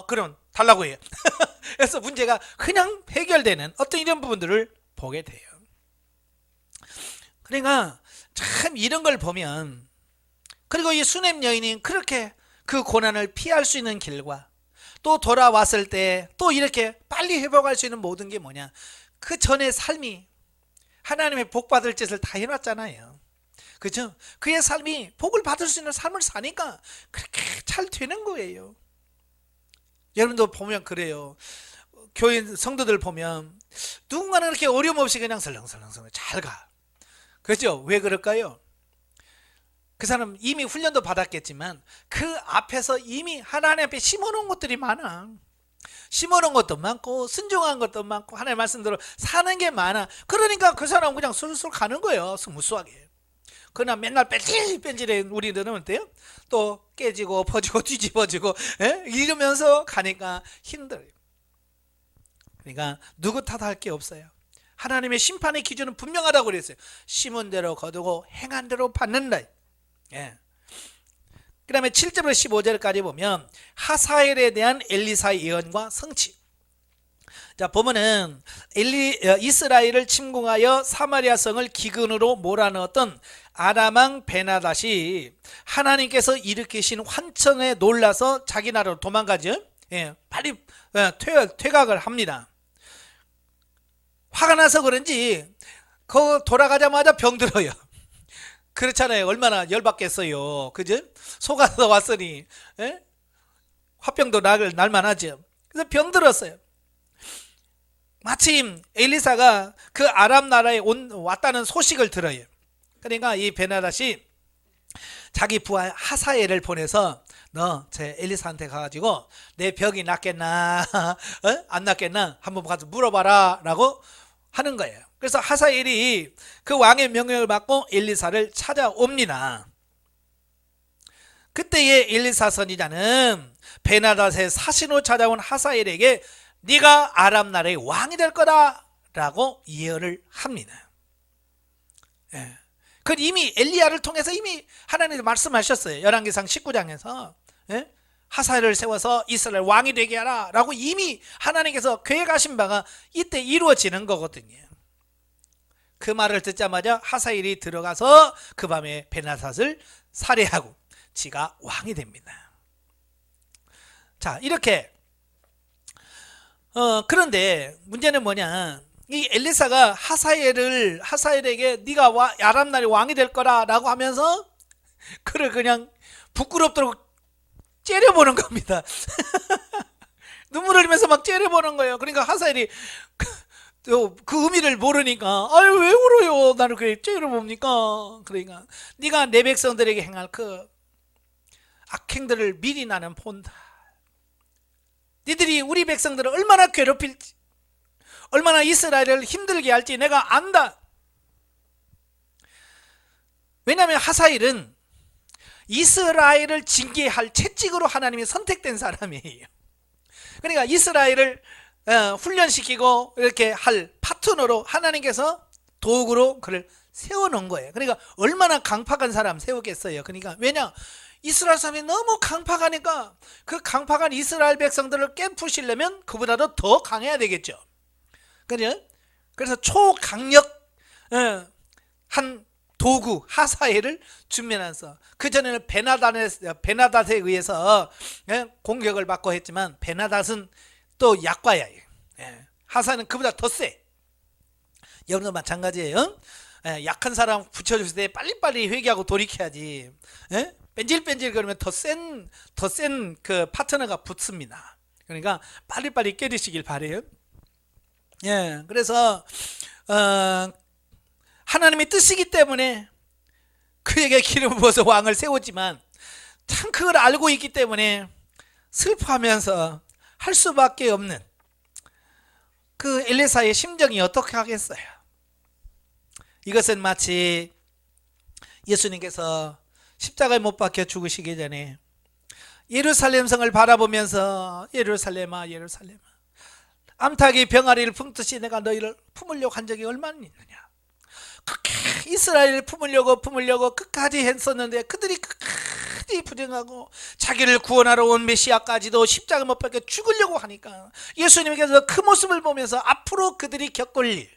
그럼 달라고 해요. 그래서 문제가 그냥 해결되는 어떤 이런 부분들을 보게 돼요. 그러니까 참 이런 걸 보면, 그리고 이 수넴 여인이 그렇게 그 고난을 피할 수 있는 길과 또 돌아왔을 때 또 이렇게 빨리 회복할 수 있는 모든 게 뭐냐? 그 전의 삶이 하나님의 복 받을 짓을 다 해놨잖아요. 그죠? 그의 삶이 복을 받을 수 있는 삶을 사니까 그렇게 잘 되는 거예요. 여러분도 보면 그래요. 교회 성도들 보면 누군가는 그렇게 어려움 없이 그냥 설렁설렁 잘 가. 그죠? 왜 그럴까요? 그 사람 이미 훈련도 받았겠지만 그 앞에서 이미 하나님 앞에 심어놓은 것들이 많아. 심어놓은 것도 많고 순종한 것도 많고 하나님의 말씀대로 사는 게 많아. 그러니까 그 사람은 그냥 술술 가는 거예요. 스무스하게. 그러나 맨날 뺀질뺀질해 우리들은 어때요? 또 깨지고 퍼지고 뒤집어지고 이러면서 가니까 힘들어요. 그러니까 누구 탓할 게 없어요. 하나님의 심판의 기준은 분명하다고 그랬어요. 심은 대로 거두고 행한 대로 받는다. 예. 그 다음에 7절부터 15절까지 보면 하사엘에 대한 엘리사의 예언과 성취. 자, 보면은 이스라엘을 침공하여 사마리아 성을 기근으로 몰아넣었던 아람왕 베나닷이 하나님께서 일으키신 환천에 놀라서 자기 나라로 도망가죠. 예, 빨리 퇴각을 합니다. 화가 나서 그런지 돌아가자마자 병들어요. 그렇잖아요. 얼마나 열받겠어요. 그죠? 속아서 왔으니 화병도 날만하죠. 그래서 병들었어요. 마침 엘리사가 그 아람 나라에 왔다는 소식을 들어요. 그러니까 이 베나닷이 자기 부하 하사엘을 보내서, 너 제 엘리사한테 가가지고 내 병이 낫겠나 안 낫겠나 한번 가서 물어봐라 라고 하는 거예요. 그래서 하사엘이 그 왕의 명령을 받고 엘리사를 찾아옵니다. 그때의 엘리사 선지자는 베나닷의 사신으로 찾아온 하사엘에게 네가 아람 나라의 왕이 될 거다라고 예언을 합니다. 예. 그 이미 엘리야를 통해서 이미 하나님이 말씀하셨어요. 열왕기상 19장에서 예? 하사엘을 세워서 이스라엘 왕이 되게 하라 라고 이미 하나님께서 계획하신 바가 이때 이루어지는 거거든요. 그 말을 듣자마자 하사엘이 들어가서 그 밤에 베나닷을 살해하고 지가 왕이 됩니다. 자, 이렇게 그런데 문제는 뭐냐, 이 엘리사가 하사엘에게 네가 아람 나라의 왕이 될 거라라고 하면서 그를 그냥 부끄럽도록 째려보는 겁니다. 눈물 흘리면서 막 째려보는 거예요. 그러니까 하사엘이 그 의미를 모르니까 아유 왜 울어요? 나를 그렇게 째려봅니까? 그러니까 네가 내 백성들에게 행할 그 악행들을 미리 나는 본다. 니들이 우리 백성들을 얼마나 괴롭힐지, 얼마나 이스라엘을 힘들게 할지 내가 안다. 왜냐하면 하사엘은 이스라엘을 징계할 채찍으로 하나님이 선택된 사람이에요. 그러니까 이스라엘을 훈련시키고 이렇게 할 파트너로 하나님께서 도구로 그를 세워놓은 거예요. 그러니까 얼마나 강팍한 사람 세우겠어요. 그러니까 왜냐, 이스라엘 사람이 너무 강팍하니까 그 강팍한 이스라엘 백성들을 깨부시려면 그보다도 더 강해야 되겠죠. 그래서 초강력 한 도구 하사엘을 준비해서, 그전에는 베나닷에 의해서 공격을 받고 했지만 베나닷은 또 약과야예요. 하사엘은 그보다 더 세. 여러분도 마찬가지예요. 약한 사람 붙여줄 때 빨리빨리 회개하고 돌이켜야지. 뺀질뺀질 그러면 더 센 그 파트너가 붙습니다. 그러니까 빨리빨리 깨리시길 바래요. 그래서 하나님의 뜻이기 때문에 그에게 기름을 부어서 왕을 세웠지만 참 그걸 알고 있기 때문에 슬퍼하면서 할 수밖에 없는 그 엘리사의 심정이 어떻게 하겠어요? 이것은 마치 예수님께서 십자가에 못 박혀 죽으시기 전에 예루살렘 성을 바라보면서 예루살렘아 예루살렘아 암탉이 병아리를 품듯이 내가 너희를 품으려고 한 적이 얼마나 있느냐. 그렇게 이스라엘을 품으려고 끝까지 했었는데 그들이 끝까지 부정하고 자기를 구원하러 온 메시아까지도 십자가 못 박혀 죽으려고 하니까 예수님께서 그 모습을 보면서 앞으로 그들이 겪을 일,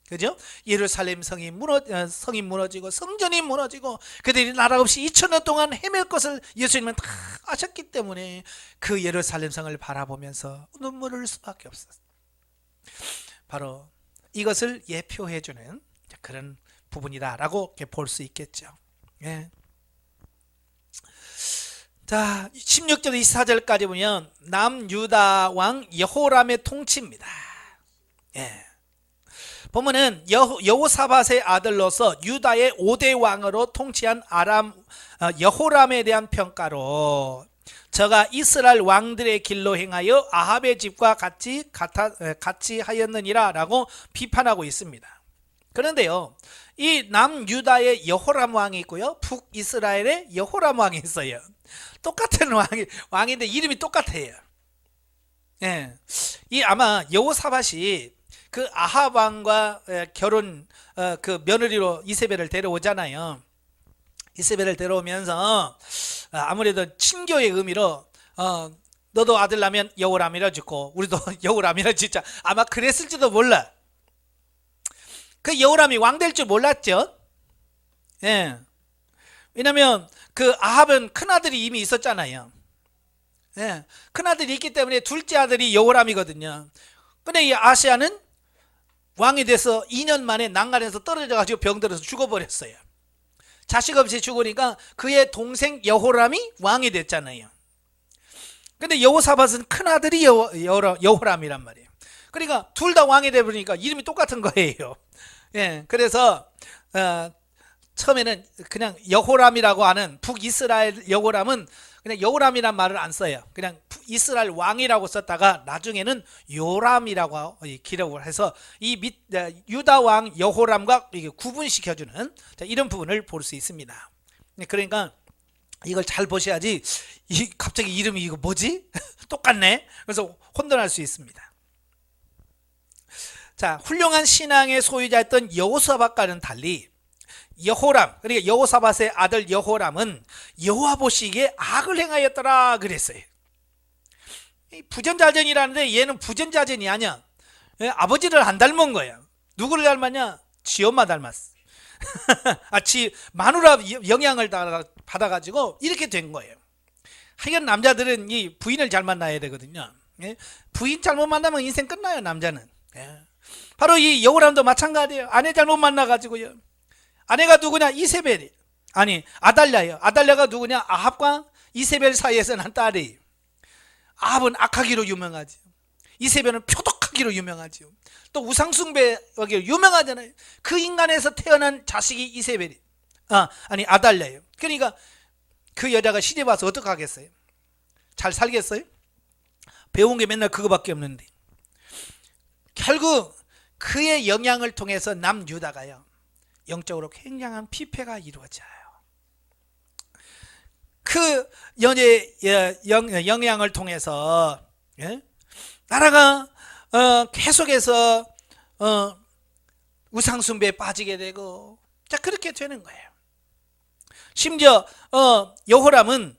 그죠? 예루살렘 성이 무너지고 성전이 무너지고 그들이 나라 없이 2000년 동안 헤맬 것을 예수님은 다 아셨기 때문에 그 예루살렘 성을 바라보면서 눈물을 흘릴 수밖에 없었어요. 바로 이것을 예표해주는 그런 부분이다라고 볼 수 있겠죠. 자, 16절 24절까지 보면 남유다 왕 여호람의 통치입니다. 보면은 여호사밧의 아들로서 유다의 5대 왕으로 통치한 여호람에 대한 평가로 저가 이스라엘 왕들의 길로 행하여 아합의 집과 같이 하였느니라 라고 비판하고 있습니다. 그런데요, 이 남유다의 여호람 왕이 있고요, 북이스라엘의 여호람 왕이 있어요. 똑같은 왕인데 이름이 똑같아요. 이 아마 여호사밧이 그 아합 왕과 결혼 그 며느리로 이세벨을 데려오잖아요. 이세벨을 데려오면서 아무래도 친교의 의미로 너도 아들 나면 여호람이라 짓고 우리도 여호람이라 짓자, 아마 그랬을지도 몰라. 그 여호람이 왕 될 줄 몰랐죠. 왜냐면 그 아합은 큰아들이 이미 있었잖아요. 큰아들이 있기 때문에 둘째 아들이 여호람이거든요. 근데 이 아시아는 왕이 돼서 2년 만에 난간에서 떨어져 가지고 병들어서 죽어버렸어요. 자식 없이 죽으니까 그의 동생 여호람이 왕이 됐잖아요. 근데 여호사밧은 큰아들이 여호람이란 말이에요. 그러니까 둘 다 왕이 되버리니까 이름이 똑같은 거예요. 그래서 처음에는 그냥 여호람이라고 하는 북이스라엘 여호람은 그냥 여호람이란 말을 안 써요. 그냥 이스라엘 왕이라고 썼다가 나중에는 요람이라고 기록을 해서 이 유다 왕 여호람과 구분시켜주는 이런 부분을 볼 수 있습니다. 그러니까 이걸 잘 보셔야지 갑자기 이름이 이거 뭐지? 똑같네. 그래서 혼돈할 수 있습니다. 자, 훌륭한 신앙의 소유자였던 여호사밧과는 달리 여호람, 그러니까 여호사밧의 아들 여호람은 여호와 보시기에 악을 행하였더라 그랬어요. 부전자전이라는데 얘는 부전자전이 아니야. 아버지를 안 닮은 거야. 누구를 닮았냐? 지 엄마 닮았어. 마누라 영향을 받아가지고 이렇게 된 거예요. 하여간 남자들은 이 부인을 잘 만나야 되거든요. 부인 잘못 만나면 인생 끝나요, 남자는. 바로 이 여호람도 마찬가지예요. 아내 잘못 만나가지고요. 아내가 누구냐? 이세벨이. 아니, 아달랴예요. 아달랴가 누구냐? 아합과 이세벨 사이에서 난 딸이에요. 아합은 악하기로 유명하죠. 이세벨은 표독하기로 유명하죠. 또 우상숭배하기로 유명하잖아요. 그 인간에서 태어난 자식이 이세벨이. 아니, 아달랴예요. 그러니까 그 여자가 시집 와서 어떻게 하겠어요? 잘 살겠어요? 배운 게 맨날 그거밖에 없는데. 결국 그의 영향을 통해서 남유다가요, 영적으로 굉장한 피폐가 이루어져요. 그 연예의 영향을 통해서 나라가 계속해서 우상숭배에 빠지게 되고, 자, 그렇게 되는 거예요. 심지어 여호람은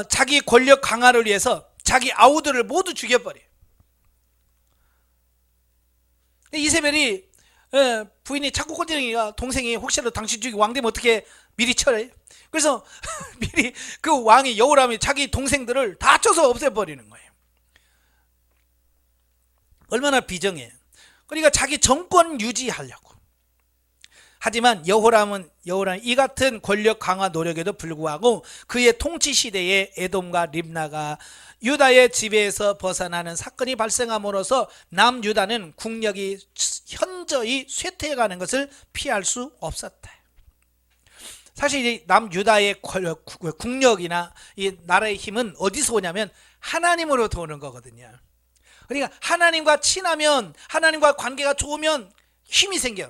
자기 권력 강화를 위해서 자기 아우들을 모두 죽여버려요. 이세벨이 부인이 자꾸 꼬드니까 동생이 혹시라도 당신 죽이 왕 되면 어떻게 미리 쳐요. 그래서 미리 그 왕이 여호람이 자기 동생들을 다 쳐서 없애버리는 거예요. 얼마나 비정해요. 그러니까 자기 정권 유지하려고. 하지만 여호람은 이 같은 권력 강화 노력에도 불구하고 그의 통치 시대에 에돔과 립나가 유다의 지배에서 벗어나는 사건이 발생함으로써 남유다는 국력이 현저히 쇠퇴해가는 것을 피할 수 없었다. 사실 이 남유다의 국력이나 이 나라의 힘은 어디서 오냐면 하나님으로부터 오는 거거든요. 그러니까 하나님과 친하면, 하나님과 관계가 좋으면 힘이 생겨.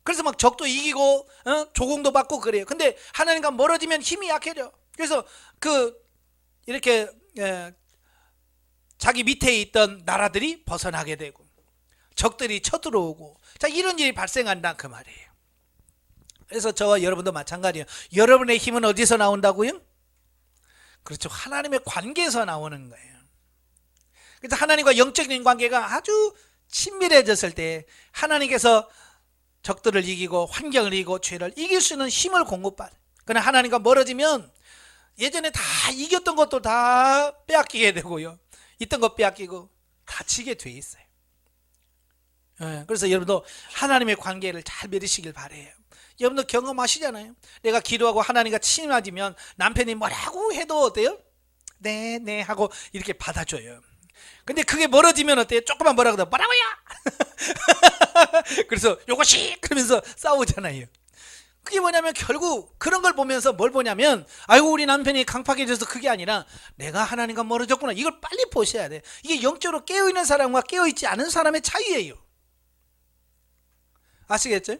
그래서 막 적도 이기고 조공도 받고 그래요. 근데 하나님과 멀어지면 힘이 약해져. 그래서 이렇게 자기 밑에 있던 나라들이 벗어나게 되고 적들이 쳐들어오고, 자, 이런 일이 발생한다 그 말이에요. 그래서 저와 여러분도 마찬가지예요. 여러분의 힘은 어디서 나온다고요? 그렇죠. 하나님의 관계에서 나오는 거예요. 그래서 하나님과 영적인 관계가 아주 친밀해졌을 때 하나님께서 적들을 이기고 환경을 이기고 죄를 이길 수 있는 힘을 공급받아요. 그러나 하나님과 멀어지면 예전에 다 이겼던 것도 다 빼앗기게 되고요, 있던 것 빼앗기고 다 지게 돼 있어요. 그래서 여러분도 하나님의 관계를 잘 맺으시길 바라요. 여러분도 경험하시잖아요. 내가 기도하고 하나님과 친해지면 남편이 뭐라고 해도 어때요? 네 하고 이렇게 받아줘요. 근데 그게 멀어지면 어때요? 조금만 뭐라고 해도 뭐라고요? 그래서 요것이 그러면서 싸우잖아요. 그게 뭐냐면 결국 그런 걸 보면서 뭘 보냐면, 아이고 우리 남편이 강팍해져서 그게 아니라 내가 하나님과 멀어졌구나. 이걸 빨리 보셔야 돼. 이게 영적으로 깨어있는 사람과 깨어있지 않은 사람의 차이예요. 아시겠죠?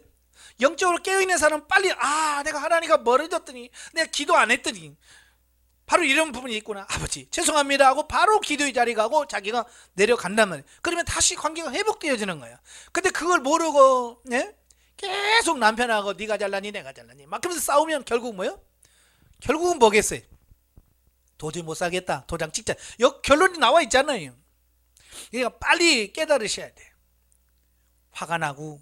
영적으로 깨어있는 사람은 빨리 내가 하나님과 멀어졌더니, 내가 기도 안 했더니 바로 이런 부분이 있구나. 아버지 죄송합니다 하고 바로 기도의 자리 가고 자기가 내려간단 말이에요. 그러면 다시 관계가 회복되어지는 거야. 근데 그걸 모르고 계속 남편하고 네가 잘나니 내가 잘나니 막 그러면서 싸우면 결국 뭐요? 결국은 뭐겠어요? 도저히 못 살겠다, 도장 찍자, 결론이 나와 있잖아요. 그러니까 빨리 깨달으셔야 돼. 화가 나고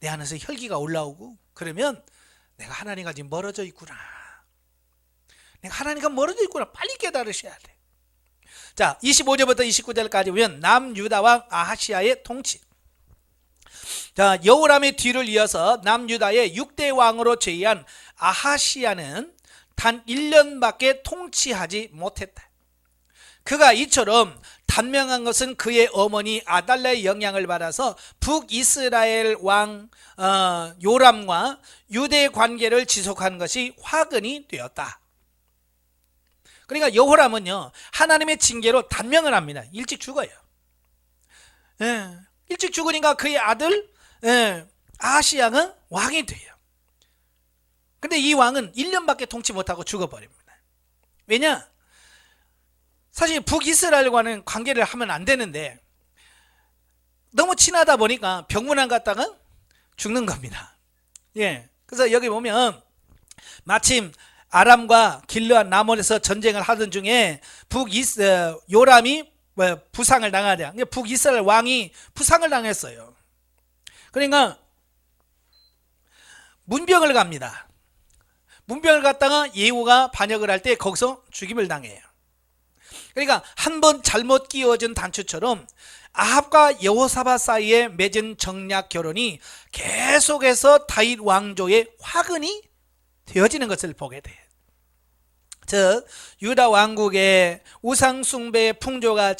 내 안에서 혈기가 올라오고 그러면 내가 하나님과 지금 멀어져 있구나, 내가 하나님과 멀어져 있구나, 빨리 깨달으셔야 돼. 자, 25절부터 29절까지 보면 남유다 왕 아하시아의 통치. 자, 여호람의 뒤를 이어서 남유다의 6대 왕으로 제위한 아하시아는 단 1년밖에 통치하지 못했다. 그가 이처럼 단명한 것은 그의 어머니 아달랴의 영향을 받아서 북이스라엘 왕 요람과 유대 관계를 지속한 것이 화근이 되었다. 그러니까 여호람은요, 하나님의 징계로 단명을 합니다. 일찍 죽어요. 일찍 죽으니까 그의 아들 아하시아가 왕이 돼요. 근데 이 왕은 1년밖에 통치 못하고 죽어버립니다. 왜냐? 사실 북이스라엘과는 관계를 하면 안 되는데 너무 친하다 보니까 병문안 갔다가 죽는 겁니다. 예. 그래서 여기 보면 마침 아람과 길르앗 라몬에서 전쟁을 하던 중에 요람이 부상을 당하자. 북이스라엘 왕이 부상을 당했어요. 그러니까 문병을 갑니다. 문병을 갔다가 예후가 반역을 할 때 거기서 죽임을 당해요. 그러니까 한 번 잘못 끼워진 단추처럼 아합과 여호사밧 사이에 맺은 정략 결혼이 계속해서 다윗 왕조의 화근이 되어지는 것을 보게 돼요. 즉 유다 왕국의 우상 숭배의 풍조가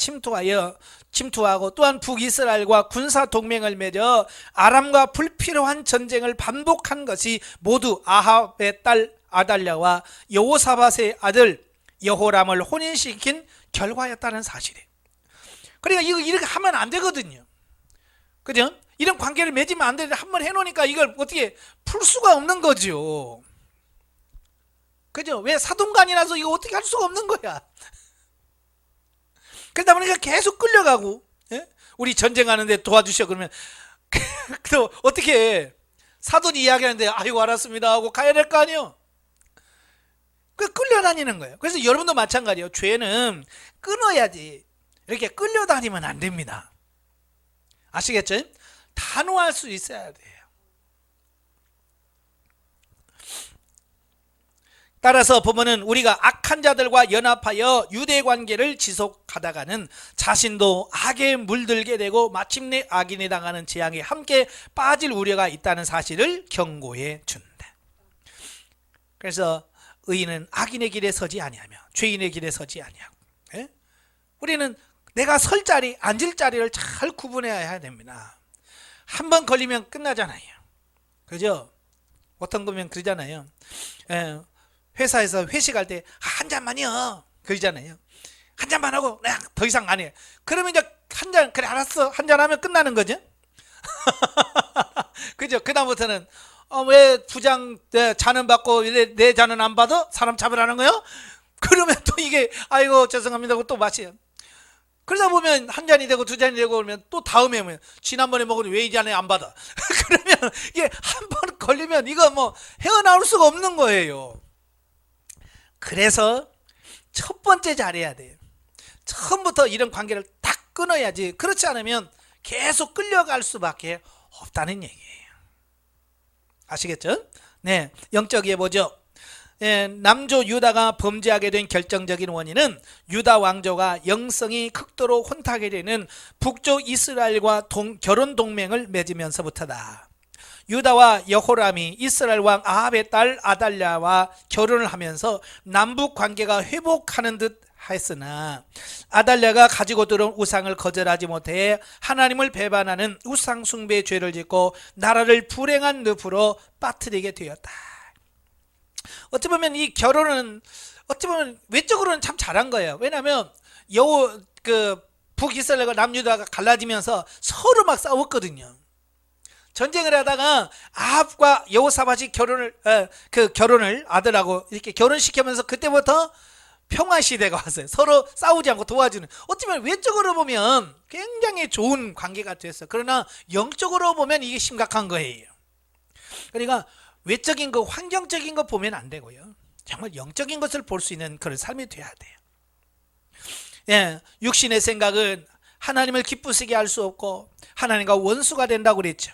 침투하고 또한 북이스라엘과 군사 동맹을 맺어 아람과 불필요한 전쟁을 반복한 것이 모두 아합의 딸 아달랴와 여호사밧의 아들 여호람을 혼인시킨 결과였다는 사실이에요. 그러니까 이거 이렇게 하면 안 되거든요. 그죠? 이런 관계를 맺으면 안 되는데 한번 해놓으니까 이걸 어떻게 풀 수가 없는 거죠. 그죠? 왜 사돈간이라서 이거 어떻게 할 수가 없는 거야. 그러다 보니까 계속 끌려가고, 예? 우리 전쟁하는데 도와주셔 그러면 또 어떻게 해? 사돈이 이야기하는데 아이고 알았습니다 하고 가야 될 거 아니에요. 끌려다니는 거예요. 그래서 여러분도 마찬가지예요. 죄는 끊어야지 이렇게 끌려다니면 안 됩니다. 아시겠죠? 단호할 수 있어야 돼요. 따라서 보면은 우리가 악한 자들과 연합하여 유대 관계를 지속하다가는 자신도 악에 물들게 되고 마침내 악인이 당하는 재앙에 함께 빠질 우려가 있다는 사실을 경고해 준다. 그래서 의인은 악인의 길에 서지 아니하며 죄인의 길에 서지 아니하고, 예? 우리는 내가 설 자리, 앉을 자리를 잘 구분해야 됩니다. 한 번 걸리면 끝나잖아요. 그죠? 어떤 거면 그러잖아요. 회사에서 회식할 때 한 잔만이요 그러잖아요. 한 잔만 하고 그냥 더 이상 안 해. 그러면 이제 한 잔, 그래 알았어 한 잔 하면 끝나는 거죠. 그죠? 그 다음부터는 왜 부장 잔은 받고 내 잔은 안 받아? 사람 잡으라는 거요? 그러면 또 이게 아이고 죄송합니다 하고 또 마셔요. 그러다 보면 한 잔이 되고 두 잔이 되고 그러면 또 다음에 오면 지난번에 먹은 왜 이 잔에 안 받아? 그러면 이게 한 번 걸리면 이거 뭐 헤어나올 수가 없는 거예요. 그래서 첫 번째 잘해야 돼요. 처음부터 이런 관계를 딱 끊어야지. 그렇지 않으면 계속 끌려갈 수밖에 없다는 얘기예요. 아시겠죠? 네, 영적이에 보죠. 남조 유다가 범죄하게 된 결정적인 원인은 유다 왕조가 영성이 극도로 혼탁하게 되는 북쪽 이스라엘과 결혼 동맹을 맺으면서부터다. 유다와 여호람이 이스라엘 왕 아합의 딸 아달랴와 결혼을 하면서 남북 관계가 회복하는 듯 했으나 아달랴가 가지고 들어온 우상을 거절하지 못해 하나님을 배반하는 우상 숭배의 죄를 짓고 나라를 불행한 늪으로 빠뜨리게 되었다. 어찌 보면 이 결혼은 어찌 보면 외적으로는 참 잘한 거예요. 왜냐하면 북이스라엘과 남유다가 갈라지면서 서로 막 싸웠거든요. 전쟁을 하다가 아합과 여호사밧이 결혼을 아들하고 이렇게 결혼시키면서 그때부터 평화 시대가 왔어요. 서로 싸우지 않고 도와주는. 어쩌면 외적으로 보면 굉장히 좋은 관계가 됐어요. 그러나 영적으로 보면 이게 심각한 거예요. 그러니까 외적인 거, 환경적인 거 보면 안 되고요. 정말 영적인 것을 볼 수 있는 그런 삶이 돼야 돼요. 예, 육신의 생각은 하나님을 기쁘시게 할 수 없고 하나님과 원수가 된다고 그랬죠.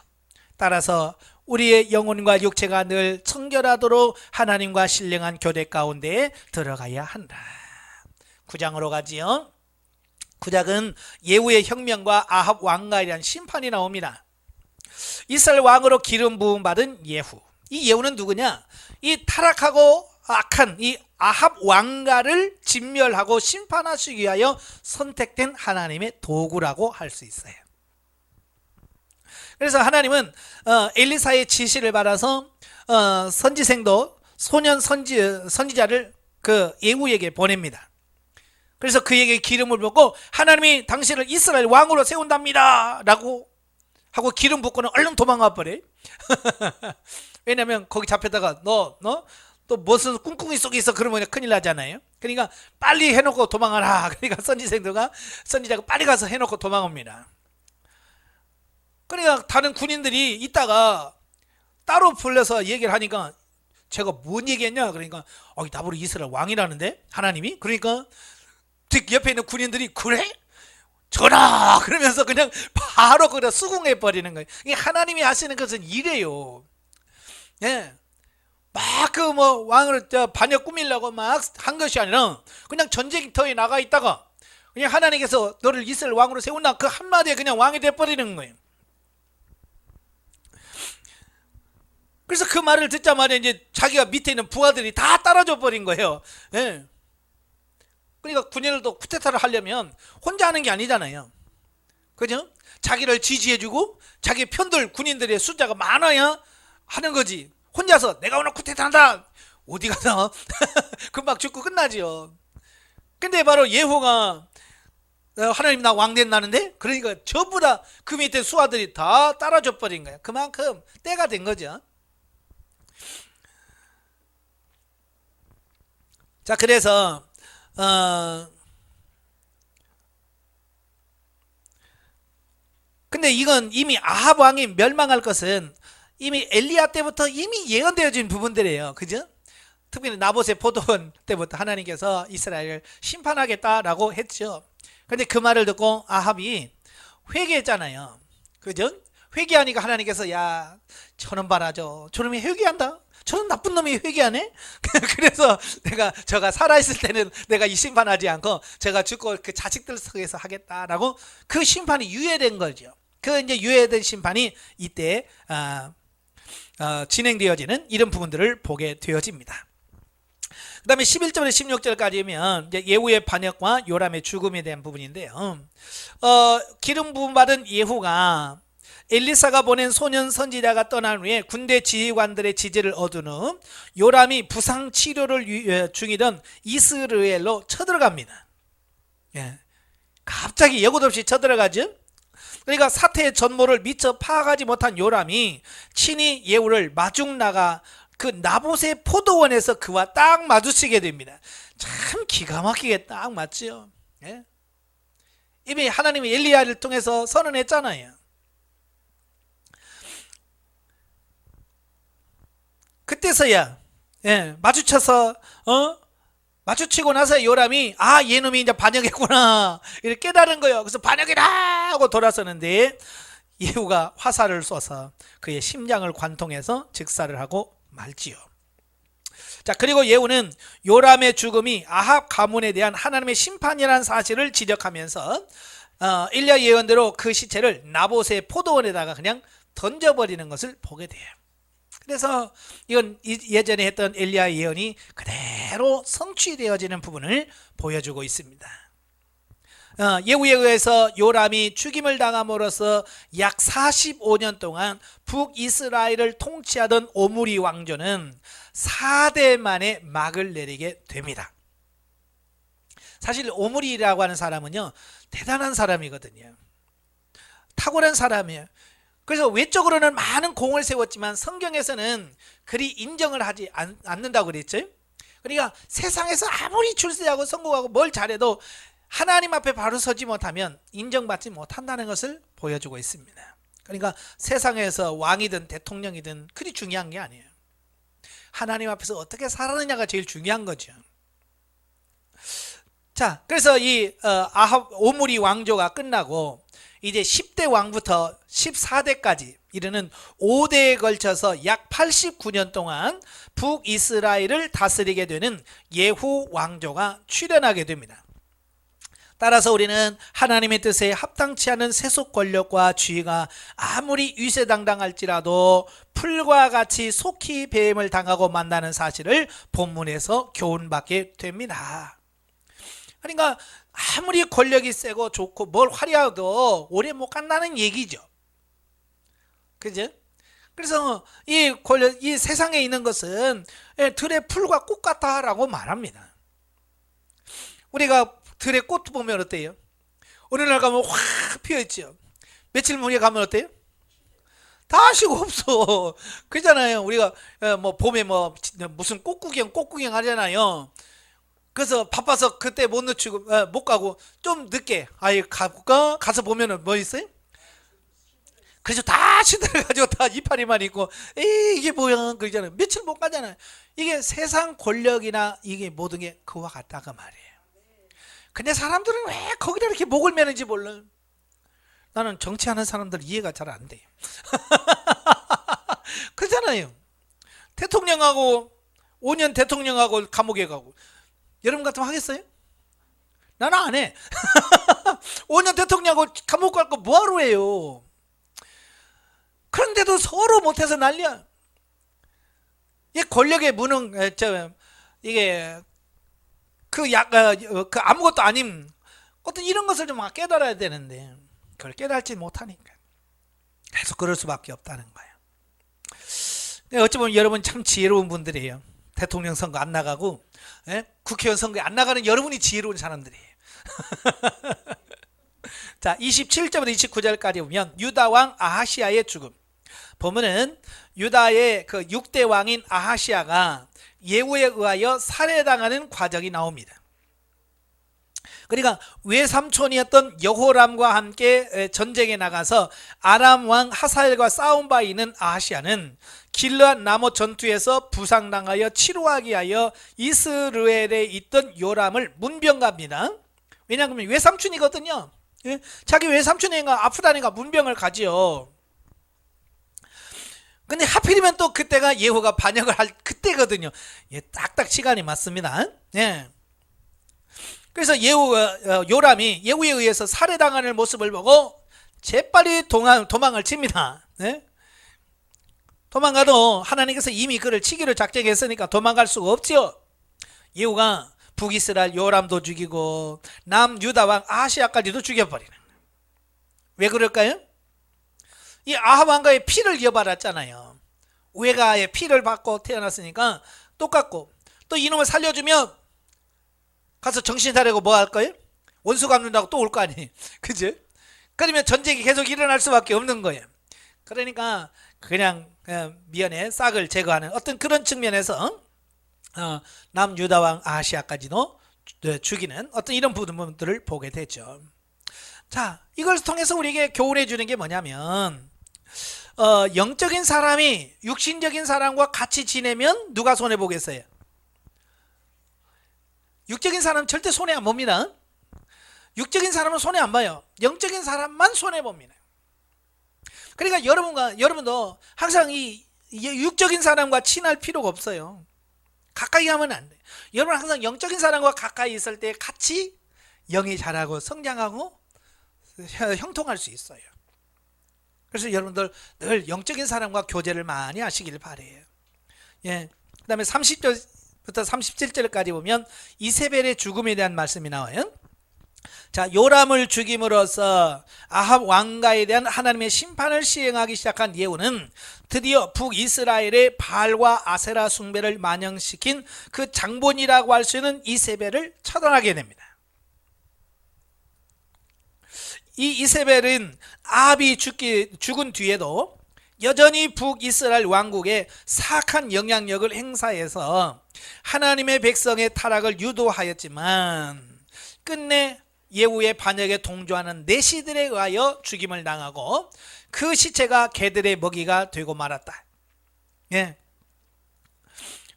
따라서 우리의 영혼과 육체가 늘 청결하도록 하나님과 신령한 교대 가운데에 들어가야 한다. 9장으로 가지요. 9장은 예후의 혁명과 아합 왕가에 대한 심판이 나옵니다. 이스라엘 왕으로 기름 부음 받은 예후. 이 예후는 누구냐? 이 타락하고 악한 이 아합 왕가를 진멸하고 심판하시기 위하여 선택된 하나님의 도구라고 할 수 있어요. 그래서 하나님은 엘리사의 지시를 받아서 선지생도 소년 선지자를 그 예후에게 보냅니다. 그래서 그에게 기름을 붓고 하나님이 당신을 이스라엘 왕으로 세운답니다 라고 하고 기름 붓고는 얼른 도망가 버려요. 왜냐면 거기 잡혔다가 너 또 무슨 꿍꿍이 속에 있어 그러면 큰일 나잖아요. 그러니까 빨리 해놓고 도망가라. 그러니까 선지자가 빨리 가서 해놓고 도망옵니다. 그러니까 다른 군인들이 있다가 따로 불러서 얘기를 하니까 제가 뭔 얘기했냐 그러니까 나보고 이스라엘 왕이라는데 하나님이 그러니까 옆에 있는 군인들이 그래? 전하 그러면서 그냥 바로 그냥 수긍해 버리는 거예요. 이게 하나님이 하시는 것은 이래요. 예. 막 그 뭐 왕을 반역 꾸미려고 막 한 것이 아니라 그냥 전쟁터에 나가 있다가 그냥 하나님께서 너를 이스라엘 왕으로 세운다 그 한마디에 그냥 왕이 돼 버리는 거예요. 그래서 그 말을 듣자마자 이제 자기가 밑에 있는 부하들이 다 따라줘 버린 거예요. 예. 그러니까 군인을 또 쿠데타를 하려면 혼자 하는 게 아니잖아요. 그죠? 자기를 지지해주고 자기 편들 군인들의 숫자가 많아야 하는 거지. 혼자서 내가 오늘 쿠데타 한다. 어디 가서 금방 죽고 끝나지요. 근데 바로 예후가 하나님 나 왕 된다는데 그러니까 전부 다 그 밑에 수하들이 다 따라줘 버린 거야. 그만큼 때가 된 거죠. 자 그래서 근데 이건 이미 아합 왕이 멸망할 것은 이미 엘리야 때부터 이미 예언되어진 부분들이에요. 그죠? 특별히 나봇의 포도원 때부터 하나님께서 이스라엘을 심판하겠다라고 했죠. 근데 그 말을 듣고 아합이 회개했잖아요. 그죠? 회개하니까 하나님께서 야 저놈 봐라 저놈이 회개한다. 저는 나쁜 놈이 회개하네. 그래서 내가 저가 살아있을 때는 내가 이 심판하지 않고 제가 죽고 그 자식들 속에서 하겠다라고 그 심판이 유예된 거죠. 그 이제 유예된 심판이 이때 진행되어지는 이런 부분들을 보게 되어집니다. 그 다음에 11절에서 16절까지면 이제 예후의 반역과 요람의 죽음에 대한 부분인데요. 기름 부음 받은 예후가 엘리사가 보낸 소년 선지자가 떠난 후에 군대 지휘관들의 지지를 얻은 후 요람이 부상 치료를 중이던 이스라엘로 쳐들어갑니다. 예. 갑자기 예고도 없이 쳐들어가죠. 그러니까 사태의 전모를 미처 파악하지 못한 요람이 친히 예후를 마중 나가 그 나봇의 포도원에서 그와 딱 마주치게 됩니다. 참 기가 막히게 딱 맞죠. 예? 이미 하나님이 엘리야를 통해서 선언했잖아요. 그때서야 마주쳐서 마주치고 나서 요람이 얘놈이 이제 반역했구나 이렇게 깨달은 거예요. 그래서 반역이다 하고 돌아서는데 예후가 화살을 쏘서 그의 심장을 관통해서 즉사를 하고 말지요. 자 그리고 예후는 요람의 죽음이 아합 가문에 대한 하나님의 심판이라는 사실을 지적하면서 엘리야 예언대로 그 시체를 나봇의 포도원에다가 그냥 던져버리는 것을 보게 돼요. 그래서 이건 예전에 했던 엘리야 예언이 그대로 성취되어지는 부분을 보여주고 있습니다. 예후에 의해서 요람이 죽임을 당함으로써 약 45년 동안 북이스라엘을 통치하던 오므리 왕조는 4대 만에 막을 내리게 됩니다. 사실 오므리라고 하는 사람은요 대단한 사람이거든요. 탁월한 사람이에요. 그래서 외적으로는 많은 공을 세웠지만 성경에서는 그리 인정을 하지 않는다고 그랬죠. 그러니까 세상에서 아무리 출세하고 성공하고 뭘 잘해도 하나님 앞에 바로 서지 못하면 인정받지 못한다는 것을 보여주고 있습니다. 그러니까 세상에서 왕이든 대통령이든 그리 중요한 게 아니에요. 하나님 앞에서 어떻게 살았느냐가 제일 중요한 거죠. 자, 그래서 이 아합 오므리 왕조가 끝나고 이제 10대 왕부터 14대까지 이르는 5대에 걸쳐서 약 89년 동안 북이스라엘을 다스리게 되는 예후 왕조가 출현하게 됩니다. 따라서 우리는 하나님의 뜻에 합당치 않은 세속 권력과 지위가 아무리 위세당당할지라도 풀과 같이 속히 배임을 당하고 만나는 사실을 본문에서 교훈받게 됩니다. 그러니까 아무리 권력이 세고 좋고 뭘 화려해도 오래 못 간다는 얘기죠. 그죠? 그래서 이 권력, 이 세상에 있는 것은 들의 풀과 꽃 같다라고 말합니다. 우리가 들의 꽃 보면 어때요? 어느 날 가면 확 피어있죠. 며칠 후에 가면 어때요? 다시가 없어. 그잖아요. 우리가 뭐 봄에 뭐 무슨 꽃 구경 하잖아요. 그래서 바빠서 그때 못 놓치고 못 가고 좀 늦게 가볼까? 가서 보면은 뭐 있어요? 그래서 다 시들어가지고 다 이파리만 있고, 에이, 이게 뭐야 그러잖아요. 며칠 못 가잖아요. 이게 세상 권력이나 이게 모든 게 그와 같다가 말이에요. 근데 사람들은 왜 거기다 이렇게 목을 매는지 몰라. 나는 정치하는 사람들 이해가 잘 안 돼요. 그렇잖아요. 대통령하고 5년 대통령하고 감옥에 가고, 여러분 같으면 하겠어요? 나는 안 해. 5년 대통령하고 감옥 갈 거 뭐하러 해요? 그런데도 서로 못해서 난리야. 이 권력의 무능, 이게 그 아무것도 아닌 어떤 이런 것을 좀 깨달아야 되는데 그걸 깨달지 못하니까 계속 그럴 수밖에 없다는 거예요. 어찌 보면 여러분 참 지혜로운 분들이에요. 대통령 선거 안 나가고, 국회의원 선거에 안 나가는 여러분이 지혜로운 사람들이에요. 자, 27절부터 29절까지 보면 유다 왕 아하시아의 죽음. 보면은 유다의 그 6대 왕인 아하시아가 예후에 의하여 살해당하는 과정이 나옵니다. 그러니까 외삼촌이었던 여호람과 함께 전쟁에 나가서 아람 왕 하사엘과 싸운 바 있는 아하시아는 길르앗 라못 전투에서 부상당하여 치료하기 위하여 이스라엘에 있던 요람을 문병갑니다. 왜냐하면 외삼촌이거든요. 자기 외삼촌이가 아프다니까 문병을 가지요. 근데 하필이면 또 그때가 예후가 반역을 할 그때거든요. 딱딱 시간이 맞습니다. 그래서 요람이 예후에 의해서 살해당하는 모습을 보고 재빨리 도망을 칩니다. 도망가도 하나님께서 이미 그를 치기로 작정했으니까 도망갈 수가 없죠. 예후가 북이스라엘 요람도 죽이고 남유다 왕 아하시아까지도 죽여버리는 거예요. 왜 그럴까요? 이 아합 왕가의 피를 이어받았잖아요. 외가의 피를 받고 태어났으니까 똑같고, 또 이놈을 살려주면 가서 정신 차리고 뭐 할 거예요? 원수 갚는다고 또 올 거 아니에요. 그죠? 그러면 전쟁이 계속 일어날 수밖에 없는 거예요. 그러니까 그냥 미연에 싹을 제거하는 어떤 그런 측면에서 남유다 왕 아하시아까지도 죽이는 어떤 이런 부분들을 보게 되죠. 자, 이걸 통해서 우리에게 교훈해 주는 게 뭐냐면, 영적인 사람이 육신적인 사람과 같이 지내면 누가 손해 보겠어요? 육적인 사람은 절대 손해 안 봅니다. 육적인 사람은 손해 안 봐요. 영적인 사람만 손해 봅니다. 그러니까 여러분도 항상 이 육적인 사람과 친할 필요가 없어요. 가까이 하면 안 돼. 여러분 항상 영적인 사람과 가까이 있을 때 같이 영이 자라고 성장하고 형통할 수 있어요. 그래서 여러분들 늘 영적인 사람과 교제를 많이 하시길 바래요. 그 다음에 30절부터 37절까지 보면 이세벨의 죽음에 대한 말씀이 나와요. 자, 요람을 죽임으로써 아합 왕가에 대한 하나님의 심판을 시행하기 시작한 예후는 드디어 북이스라엘의 바알과 아세라 숭배를 만영시킨 그 장본이라고 할 수 있는 이세벨을 처단하게 됩니다. 이 이세벨은 아합이 죽은 뒤에도 여전히 북이스라엘 왕국에 사악한 영향력을 행사해서 하나님의 백성의 타락을 유도하였지만 끝내 예후의 반역에 동조하는 내시들에 의하여 죽임을 당하고 그 시체가 개들의 먹이가 되고 말았다.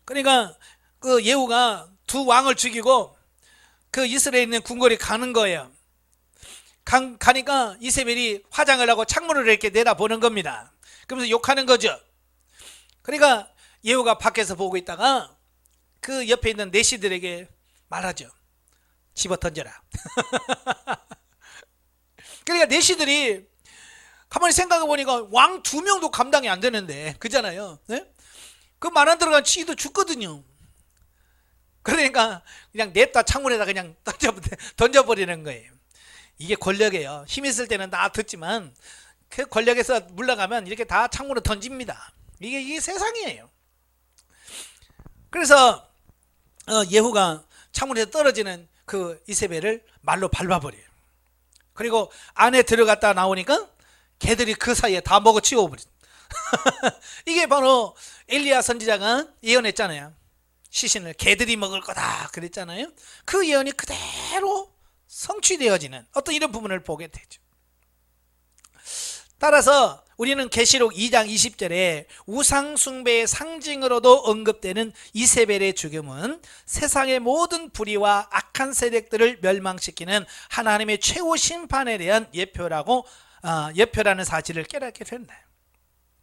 그러니까 그 예후가 두 왕을 죽이고 그 이스라엘에 있는 궁궐에 가는 거예요. 가니까 이세벨이 화장을 하고 창문을 이렇게 내다보는 겁니다. 그러면서 욕하는 거죠. 그러니까 예후가 밖에서 보고 있다가 그 옆에 있는 내시들에게 말하죠. 집어 던져라. 그러니까 내시들이 가만히 생각해 보니까 왕 2명도 감당이 안 되는데, 그잖아요. 그 말 안 들어간 치도 죽거든요. 그러니까 그냥 냅다 창문에다 그냥 던져버리는 거예요. 이게 권력이에요. 힘 있을 때는 다 듣지만 그 권력에서 물러가면 이렇게 다 창문으로 던집니다. 이게 세상이에요. 그래서 예후가 창문에서 떨어지는 그 이세벨을 말로 밟아버려요. 그리고 안에 들어갔다 나오니까 개들이 그 사이에 다 먹어 치워버려요. 이게 바로 엘리야 선지자가 예언했잖아요. 시신을 개들이 먹을 거다 그랬잖아요. 그 예언이 그대로 성취되어지는 어떤 이런 부분을 보게 되죠. 따라서 우리는 계시록 2장 20절에 우상 숭배의 상징으로도 언급되는 이세벨의 죽음은 세상의 모든 불의와 악한 세력들을 멸망시키는 하나님의 최후 심판에 대한 예표라는 사실을 깨닫게 된다.